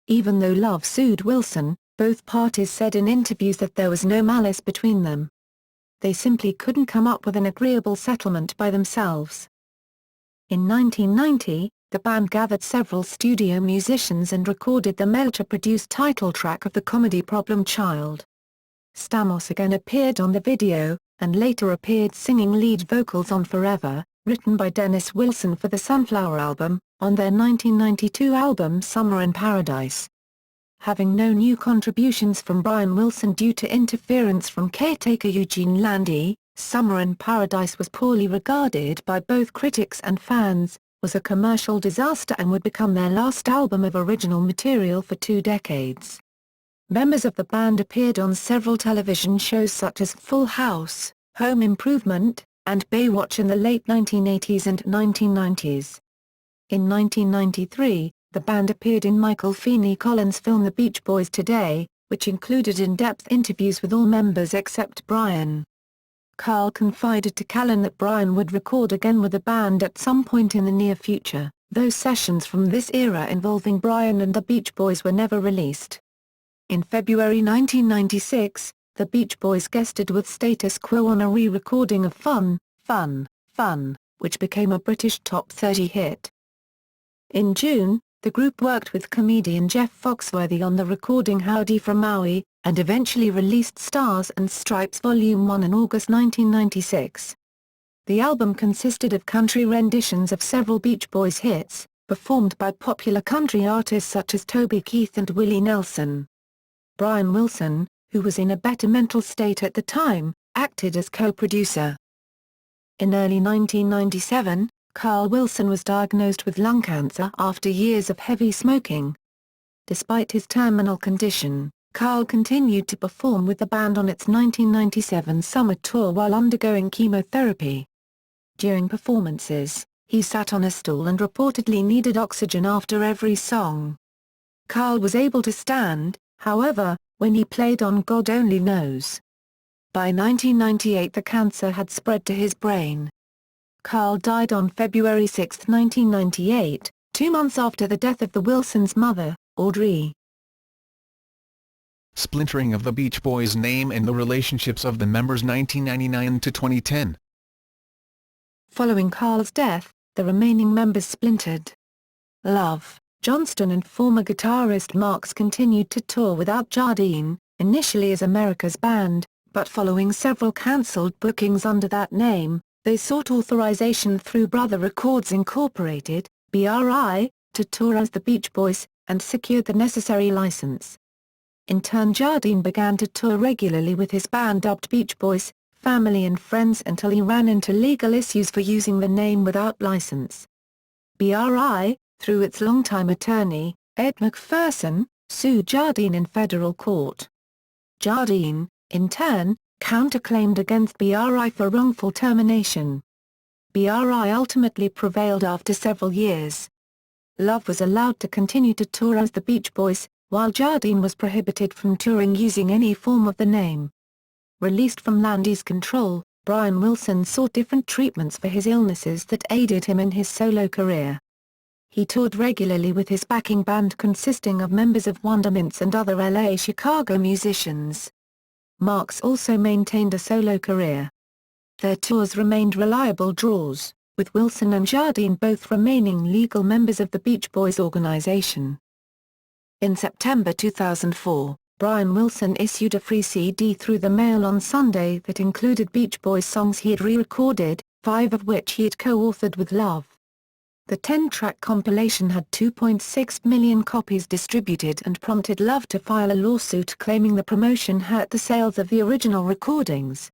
Even though Love sued Wilson, both parties said in interviews that there was no malice between them. They simply couldn't come up with an agreeable settlement by themselves. In 1990, the band gathered several studio musicians and recorded the Melcher-produced title track of the comedy Problem Child. Stamos again appeared on the video, and later appeared singing lead vocals on Forever, written by Dennis Wilson for the Sunflower album, on their 1992 album Summer in Paradise. Having no new contributions from Brian Wilson due to interference from caretaker Eugene Landy, Summer in Paradise was poorly regarded by both critics and fans, was a commercial disaster and would become their last album of original material for 2 decades. Members of the band appeared on several television shows such as Full House, Home Improvement, and Baywatch in the late 1980s and 1990s. In 1993, the band appeared in Michael Feeney Collins' film The Beach Boys Today, which included in-depth interviews with all members except Brian. Carl confided to Callen that Brian would record again with the band at some point in the near future, though sessions from this era involving Brian and the Beach Boys were never released. In February 1996, the Beach Boys guested with Status Quo on a re-recording of Fun, Fun, Fun, which became a British top 30 hit. In June, the group worked with comedian Jeff Foxworthy on the recording Howdy from Maui, and eventually released Stars and Stripes Volume 1 in August 1996. The album consisted of country renditions of several Beach Boys hits, performed by popular country artists such as Toby Keith and Willie Nelson. Brian Wilson, who was in a better mental state at the time, acted as co-producer. In early 1997, Carl Wilson was diagnosed with lung cancer after years of heavy smoking. Despite his terminal condition, Carl continued to perform with the band on its 1997 summer tour while undergoing chemotherapy. During performances, he sat on a stool and reportedly needed oxygen after every song. Carl was able to stand, however, when he played on God Only Knows. By 1998 the cancer had spread to his brain. Carl died on February 6, 1998, 2 months after the death of the Wilsons' mother, Audrey. Splintering of the Beach Boys' name and the relationships of the members 1999 to 2010. Following Carl's death, the remaining members splintered. Love, Johnston and former guitarist Marks continued to tour without Jardine, initially as America's Band, but following several cancelled bookings under that name, they sought authorization through Brother Records Incorporated, BRI, to tour as the Beach Boys, and secured the necessary license. In turn Jardine began to tour regularly with his band dubbed Beach Boys, family and friends until he ran into legal issues for using the name without license. BRI, through its longtime attorney, Ed McPherson, sued Jardine in federal court. Jardine, in turn, counterclaimed against BRI for wrongful termination. BRI ultimately prevailed after several years. Love was allowed to continue to tour as the Beach Boys, while Jardine was prohibited from touring using any form of the name. Released from Landy's control, Brian Wilson sought different treatments for his illnesses that aided him in his solo career. He toured regularly with his backing band consisting of members of Wondermints and other LA-Chicago musicians. Marx also maintained a solo career. Their tours remained reliable draws, with Wilson and Jardine both remaining legal members of the Beach Boys organization. In September 2004, Brian Wilson issued a free CD through the mail on Sunday that included Beach Boys songs he had re-recorded, 5 of which he had co-authored with Love. The 10-track compilation had 2.6 million copies distributed and prompted Love to file a lawsuit claiming the promotion hurt the sales of the original recordings.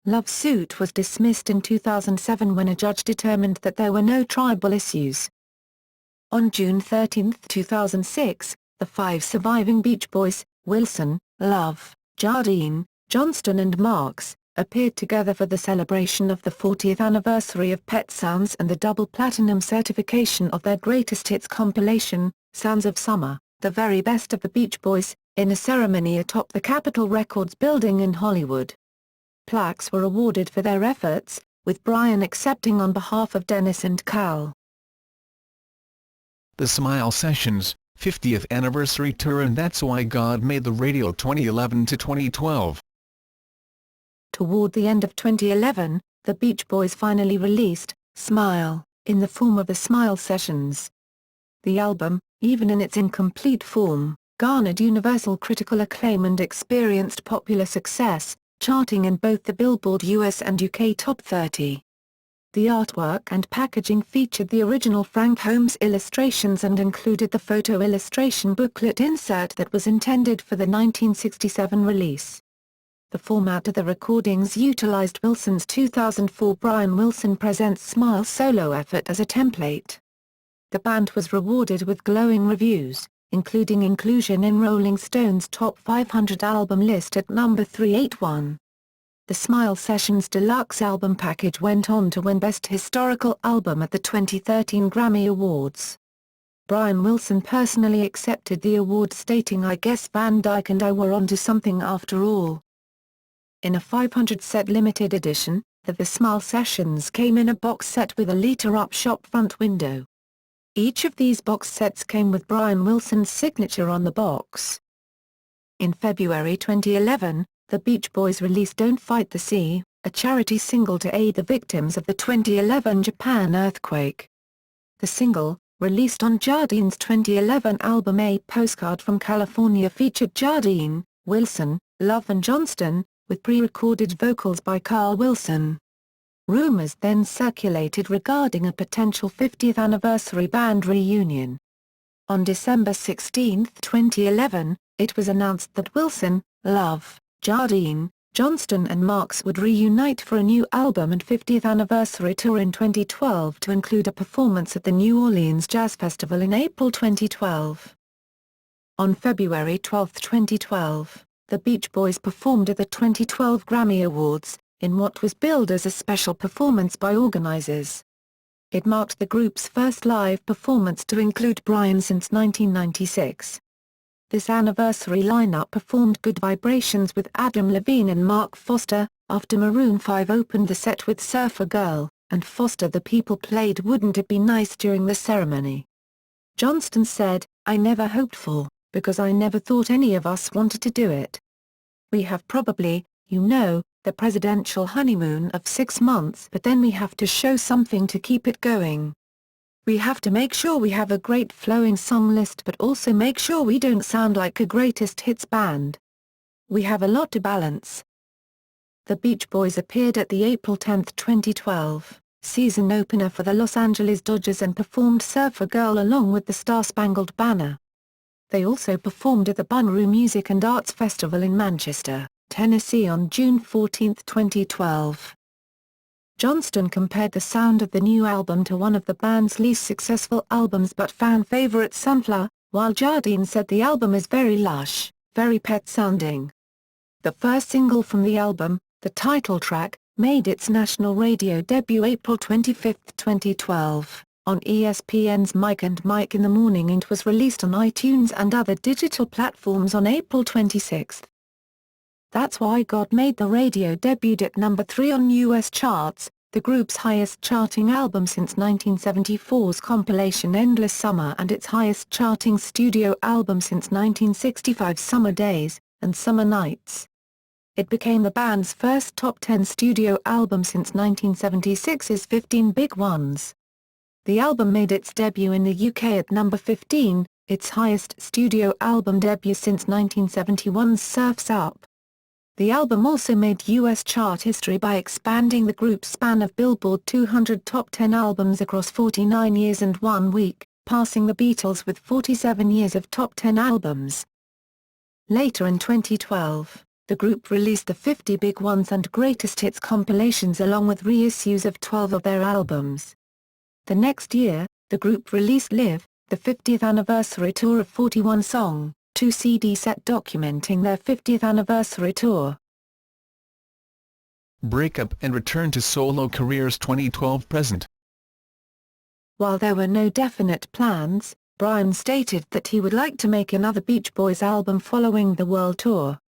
Love's suit was dismissed in 2007 when a judge determined that there were no tribal issues. On June 13, 2006, the 5 surviving Beach Boys, Wilson, Love, Jardine, Johnston and Marx, appeared together for the celebration of the 40th anniversary of Pet Sounds and the double platinum certification of their greatest hits compilation, Sounds of Summer, the very best of the Beach Boys, in a ceremony atop the Capitol Records building in Hollywood. Plaques were awarded for their efforts, with Brian accepting on behalf of Dennis and Cal. The Smile Sessions, 50th Anniversary Tour and That's Why God Made the Radio 2011 to 2012. Toward the end of 2011, the Beach Boys finally released Smile, in the form of the Smile Sessions. The album, even in its incomplete form, garnered universal critical acclaim and experienced popular success, charting in both the Billboard US and UK Top 30. The artwork and packaging featured the original Frank Holmes illustrations and included the photo illustration booklet insert that was intended for the 1967 release. The format of the recordings utilized Wilson's 2004 Brian Wilson Presents Smile solo effort as a template. The band was rewarded with glowing reviews, including inclusion in Rolling Stone's Top 500 album list at number 381. The Smile Sessions Deluxe album package went on to win Best Historical Album at the 2013 Grammy Awards. Brian Wilson personally accepted the award stating "I guess Van Dyke and I were onto something after all." In a 500-set limited edition, the Smile Sessions came in a box set with a light-up shop front window. Each of these box sets came with Brian Wilson's signature on the box. In February 2011, the Beach Boys released Don't Fight the Sea, a charity single to aid the victims of the 2011 Japan earthquake. The single, released on Jardine's 2011 album A Postcard from California, featured Jardine, Wilson, Love and Johnston, with pre-recorded vocals by Carl Wilson. Rumors then circulated regarding a potential 50th anniversary band reunion. On December 16, 2011, it was announced that Wilson, Love, Jardine, Johnston and Marx would reunite for a new album and 50th anniversary tour in 2012 to include a performance at the New Orleans Jazz Festival in April 2012. On February 12, 2012, the Beach Boys performed at the 2012 Grammy Awards, in what was billed as a special performance by organizers. It marked the group's first live performance to include Brian since 1996. This anniversary lineup performed Good Vibrations with Adam Levine and Mark Foster, after Maroon 5 opened the set with Surfer Girl, and Foster the People played Wouldn't It Be Nice during the ceremony. Johnston said, "I never hoped for, because I never thought any of us wanted to do it. We have probably, the presidential honeymoon of 6 months, but then we have to show something to keep it going. We have to make sure we have a great flowing song list but also make sure we don't sound like a greatest hits band. We have a lot to balance." The Beach Boys appeared at the April 10, 2012, season opener for the Los Angeles Dodgers and performed Surfer Girl along with the Star-Spangled Banner. They also performed at the Bonnaroo Music and Arts Festival in Manchester, Tennessee on June 14, 2012. Johnston compared the sound of the new album to one of the band's least successful albums but fan favorite Sunflower, while Jardine said the album is very lush, very pet-sounding. The first single from the album, the title track, made its national radio debut April 25, 2012. on ESPN's Mike and Mike in the Morning, and was released on iTunes and other digital platforms on April 26. That's Why God Made the Radio debuted at number 3 on US charts, the group's highest-charting album since 1974's compilation Endless Summer, and its highest-charting studio album since 1965's Summer Days and Summer Nights. It became the band's first top 10 studio album since 1976's 15 Big Ones. The album made its debut in the UK at number 15, its highest studio album debut since 1971's Surf's Up. The album also made US chart history by expanding the group's span of Billboard 200 top 10 albums across 49 years and 1 week, passing the Beatles with 47 years of top 10 albums. Later in 2012, the group released the 50 Big Ones and Greatest Hits compilations along with reissues of 12 of their albums. The next year, the group released Live, the 50th anniversary tour of 41-song, 2 CD set documenting their 50th anniversary tour. Breakup and return to solo careers 2012-present. While there were no definite plans, Brian stated that he would like to make another Beach Boys album following the world tour.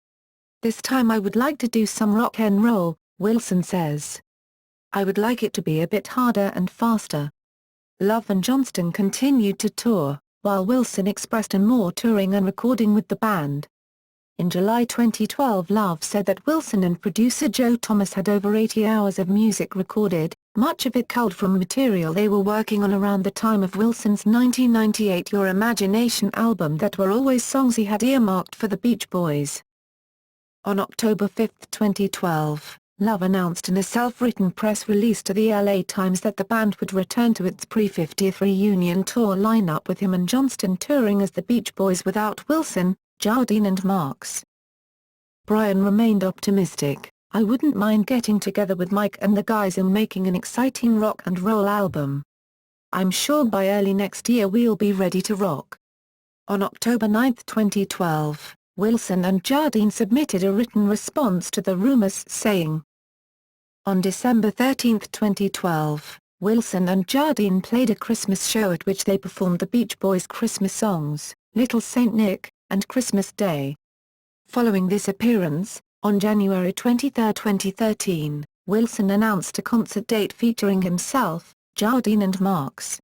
"This time I would like to do some rock and roll," Wilson says. "I would like it to be a bit harder and faster." Love and Johnston continued to tour, while Wilson expressed a more touring and recording with the band. In July 2012, Love said that Wilson and producer Joe Thomas had over 80 hours of music recorded, much of it culled from material they were working on around the time of Wilson's 1998 Your Imagination album that were always songs he had earmarked for the Beach Boys. On October 5, 2012, Love announced in a self-written press release to the LA Times that the band would return to its pre-50th reunion tour lineup with him and Johnston touring as the Beach Boys without Wilson, Jardine and Marks. Brian remained optimistic. "I wouldn't mind getting together with Mike and the guys and making an exciting rock and roll album. I'm sure by early next year we'll be ready to rock." On October 9, 2012, Wilson and Jardine submitted a written response to the rumors saying, on December 13, 2012, Wilson and Jardine played a Christmas show at which they performed the Beach Boys' Christmas songs, Little Saint Nick, and Christmas Day. Following this appearance, on January 23, 2013, Wilson announced a concert date featuring himself, Jardine and Marks.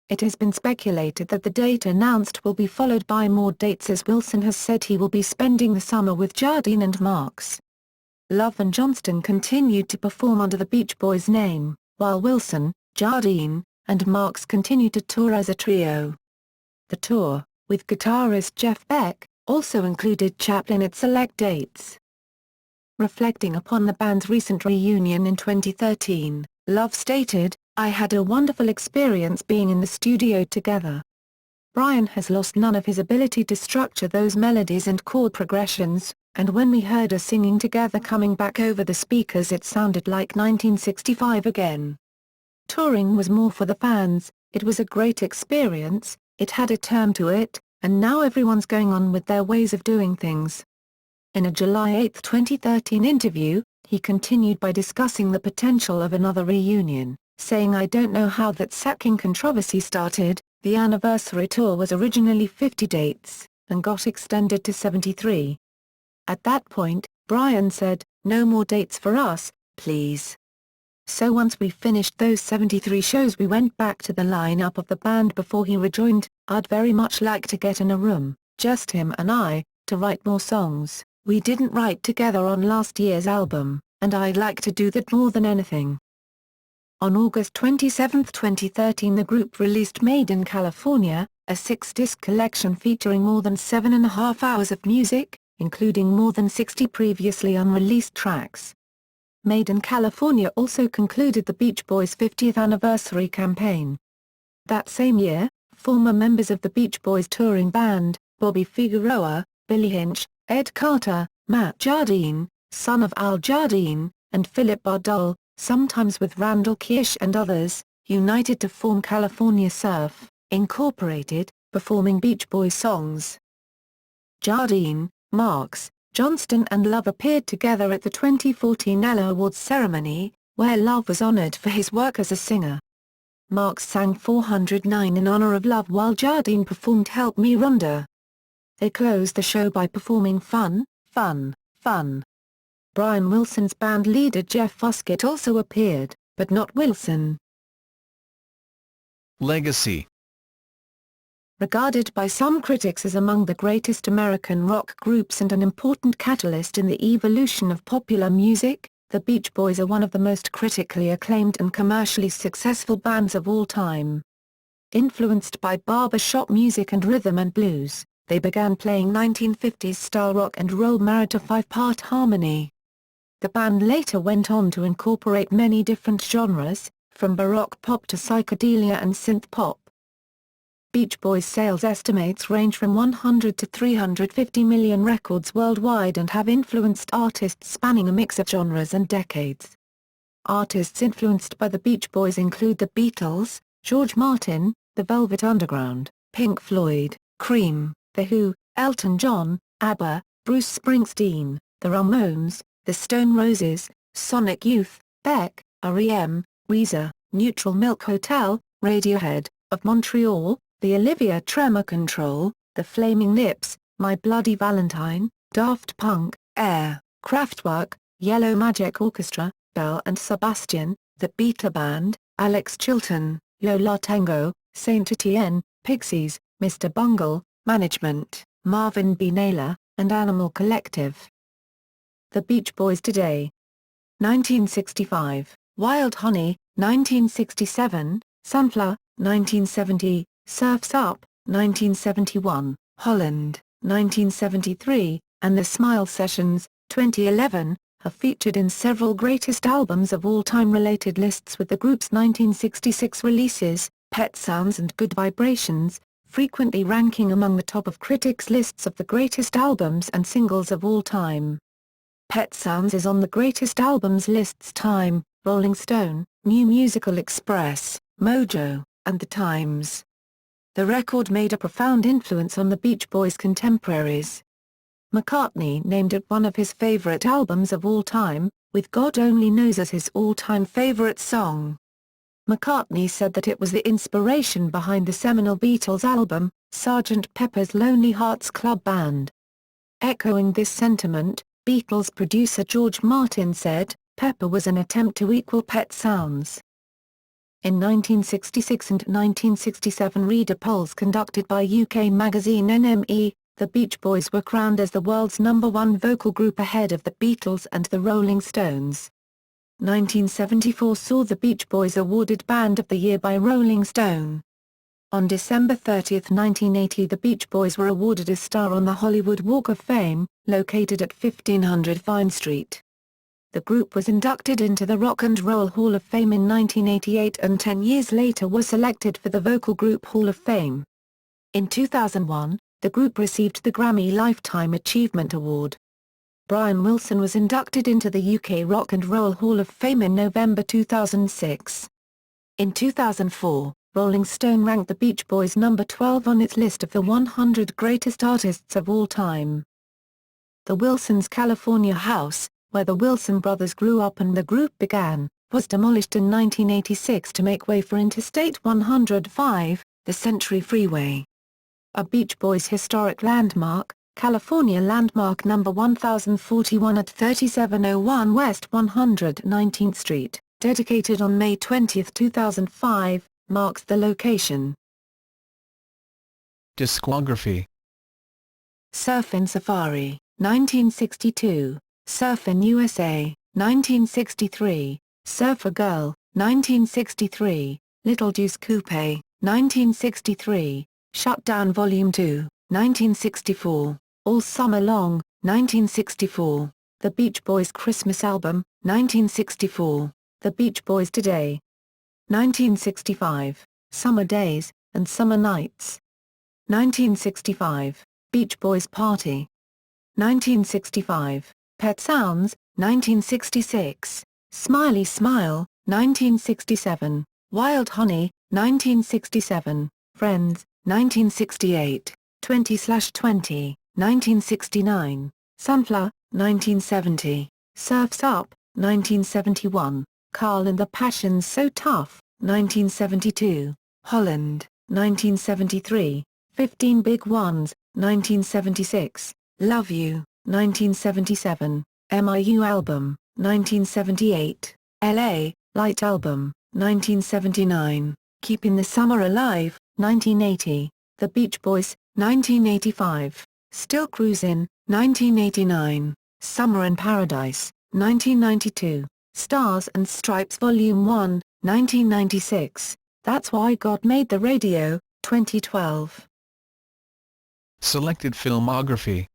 It has been speculated that the date announced will be followed by more dates, as Wilson has said he will be spending the summer with Jardine and Marks. Love and Johnston continued to perform under the Beach Boys name, while Wilson, Jardine, and Marks continued to tour as a trio. The tour, with guitarist Jeff Beck, also included Chaplin at select dates. Reflecting upon the band's recent reunion in 2013, Love stated, "I had a wonderful experience being in the studio together. Brian has lost none of his ability to structure those melodies and chord progressions, and when we heard us singing together coming back over the speakers it sounded like 1965 again. Touring was more for the fans, it was a great experience, it had a term to it, and now everyone's going on with their ways of doing things." In a July 8, 2013 interview, he continued by discussing the potential of another reunion, saying, "I don't know how that sacking controversy started. The anniversary tour was originally 50 dates, and got extended to 73. At that point, Brian said, 'No more dates for us, please.' So once we finished those 73 shows we went back to the lineup of the band before he rejoined. I'd very much like to get in a room, just him and I, to write more songs. We didn't write together on last year's album, and I'd like to do that more than anything." On August 27, 2013, the group released Made in California, a 6-disc collection featuring more than 7.5 hours of music, including more than 60 previously unreleased tracks. Made in California also concluded the Beach Boys' 50th anniversary campaign. That same year, former members of the Beach Boys touring band, Bobby Figueroa, Billy Hinch, Ed Carter, Matt Jardine, son of Al Jardine, and Philip Bardol, sometimes with Randall Kirsch and others, united to form California Surf, Incorporated, performing Beach Boys songs. Jardine, Marks, Johnston and Love appeared together at the 2014 Ella Awards ceremony, where Love was honored for his work as a singer. Marx sang 409 in honor of love while Jardine performed Help Me Rhonda. They closed the show by performing Fun, Fun, Fun. Brian Wilson's band leader Jeff Foskett also appeared, but not Wilson. Legacy. Regarded by some critics as among the greatest American rock groups and an important catalyst in the evolution of popular music, the Beach Boys are one of the most critically acclaimed and commercially successful bands of all time. Influenced by barbershop music and rhythm and blues, they began playing 1950s-style rock and roll married to five-part harmony. The band later went on to incorporate many different genres, from baroque pop to psychedelia and synth pop. Beach Boys sales estimates range from 100 to 350 million records worldwide and have influenced artists spanning a mix of genres and decades. Artists influenced by the Beach Boys include the Beatles, George Martin, The Velvet Underground, Pink Floyd, Cream, The Who, Elton John, ABBA, Bruce Springsteen, The Ramones, The Stone Roses, Sonic Youth, Beck, R.E.M., Weezer, Neutral Milk Hotel, Radiohead, Of Montreal, The Olivia Tremor Control, The Flaming Lips, My Bloody Valentine, Daft Punk, Air, Kraftwerk, Yellow Magic Orchestra, Belle and Sebastian, The Beta Band, Alex Chilton, Yo La Tengo, Saint Etienne, Pixies, Mr. Bungle, Management, Marvin B. Naylor, and Animal Collective. The Beach Boys today. 1965, Wild Honey, 1967, Sunflower, 1970, Surf's Up, 1971, Holland, 1973, and The Smile Sessions, 2011, have featured in several greatest albums of all time related lists with the group's 1966 releases, Pet Sounds and Good Vibrations, frequently ranking among the top of critics' lists of the greatest albums and singles of all time. Pet Sounds is on the greatest albums lists Time, Rolling Stone, New Musical Express, Mojo, and The Times. The record made a profound influence on the Beach Boys' contemporaries. McCartney named it one of his favorite albums of all time, with God Only Knows as his all-time favorite song. McCartney said that it was the inspiration behind the seminal Beatles album, Sgt. Pepper's Lonely Hearts Club Band. Echoing this sentiment, Beatles producer George Martin said, "Pepper was an attempt to equal Pet Sounds." In 1966 and 1967 reader polls conducted by UK magazine NME, the Beach Boys were crowned as the world's #1 vocal group ahead of the Beatles and the Rolling Stones. 1974 saw the Beach Boys awarded Band of the Year by Rolling Stone. On December 30, 1980 the Beach Boys were awarded a star on the Hollywood Walk of Fame, located at 1500 Vine Street. The group was inducted into the Rock and Roll Hall of Fame in 1988 and 10 years later was selected for the Vocal Group Hall of Fame. In 2001, the group received the Grammy Lifetime Achievement Award. Brian Wilson was inducted into the UK Rock and Roll Hall of Fame in November 2006. In 2004, Rolling Stone ranked the Beach Boys number 12 on its list of the 100 greatest artists of all time. The Wilsons' California house, where the Wilson brothers grew up and the group began, was demolished in 1986 to make way for Interstate 105, the Century Freeway. A Beach Boys historic landmark, California Landmark No. 1041 at 3701 West 119th Street, dedicated on May 20, 2005, marks the location. Discography. Surfin' Safari, 1962. Surfin' USA, 1963, Surfer Girl, 1963, Little Deuce Coupe, 1963, Shutdown Volume 2, 1964, All Summer Long, 1964, The Beach Boys Christmas Album, 1964, The Beach Boys Today. 1965, Summer Days, and Summer Nights. 1965, Beach Boys Party. 1965, Pet Sounds, 1966, Smiley Smile, 1967, Wild Honey, 1967, Friends, 1968, 20/20, 1969, Sunflower, 1970, Surf's Up, 1971, Carl and the Passions So Tough, 1972, Holland, 1973, 15 Big Ones, 1976, Love You, 1977, MIU Album, 1978, LA, Light Album, 1979, Keeping the Summer Alive, 1980, The Beach Boys, 1985, Still Cruisin', 1989, Summer in Paradise, 1992, Stars and Stripes Volume 1, 1996, That's Why God Made the Radio, 2012. Selected filmography.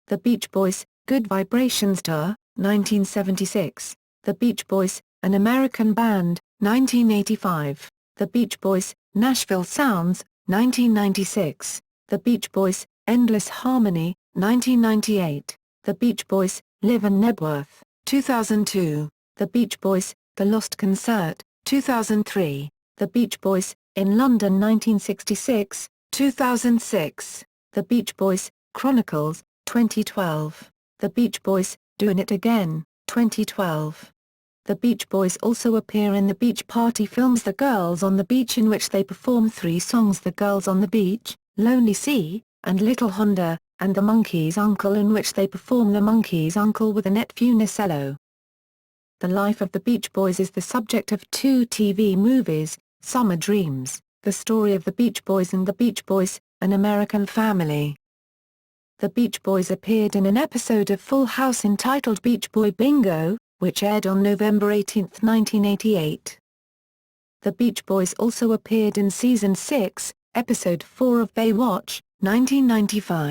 The Beach Boys, Good Vibrations Tour, 1976, The Beach Boys, An American Band, 1985, The Beach Boys, Nashville Sounds, 1996, The Beach Boys, Endless Harmony, 1998, The Beach Boys, Live and Nebworth, 2002, The Beach Boys, The Lost Concert, 2003, The Beach Boys, In London 1966, 2006, The Beach Boys, Chronicles, 2012, The Beach Boys, Doin' It Again, 2012. The Beach Boys also appear in the Beach Party films The Girls on the Beach, in which they perform 3 songs: The Girls on the Beach, Lonely Sea, and Little Honda, and The Monkees' Uncle, in which they perform The Monkees' Uncle with Annette Funicello. The life of the Beach Boys is the subject of 2 TV movies, Summer Dreams, The Story of the Beach Boys, and The Beach Boys, An American Family. The Beach Boys appeared in an episode of Full House entitled Beach Boy Bingo, which aired on November 18, 1988. The Beach Boys also appeared in Season 6, Episode 4 of Baywatch, 1995.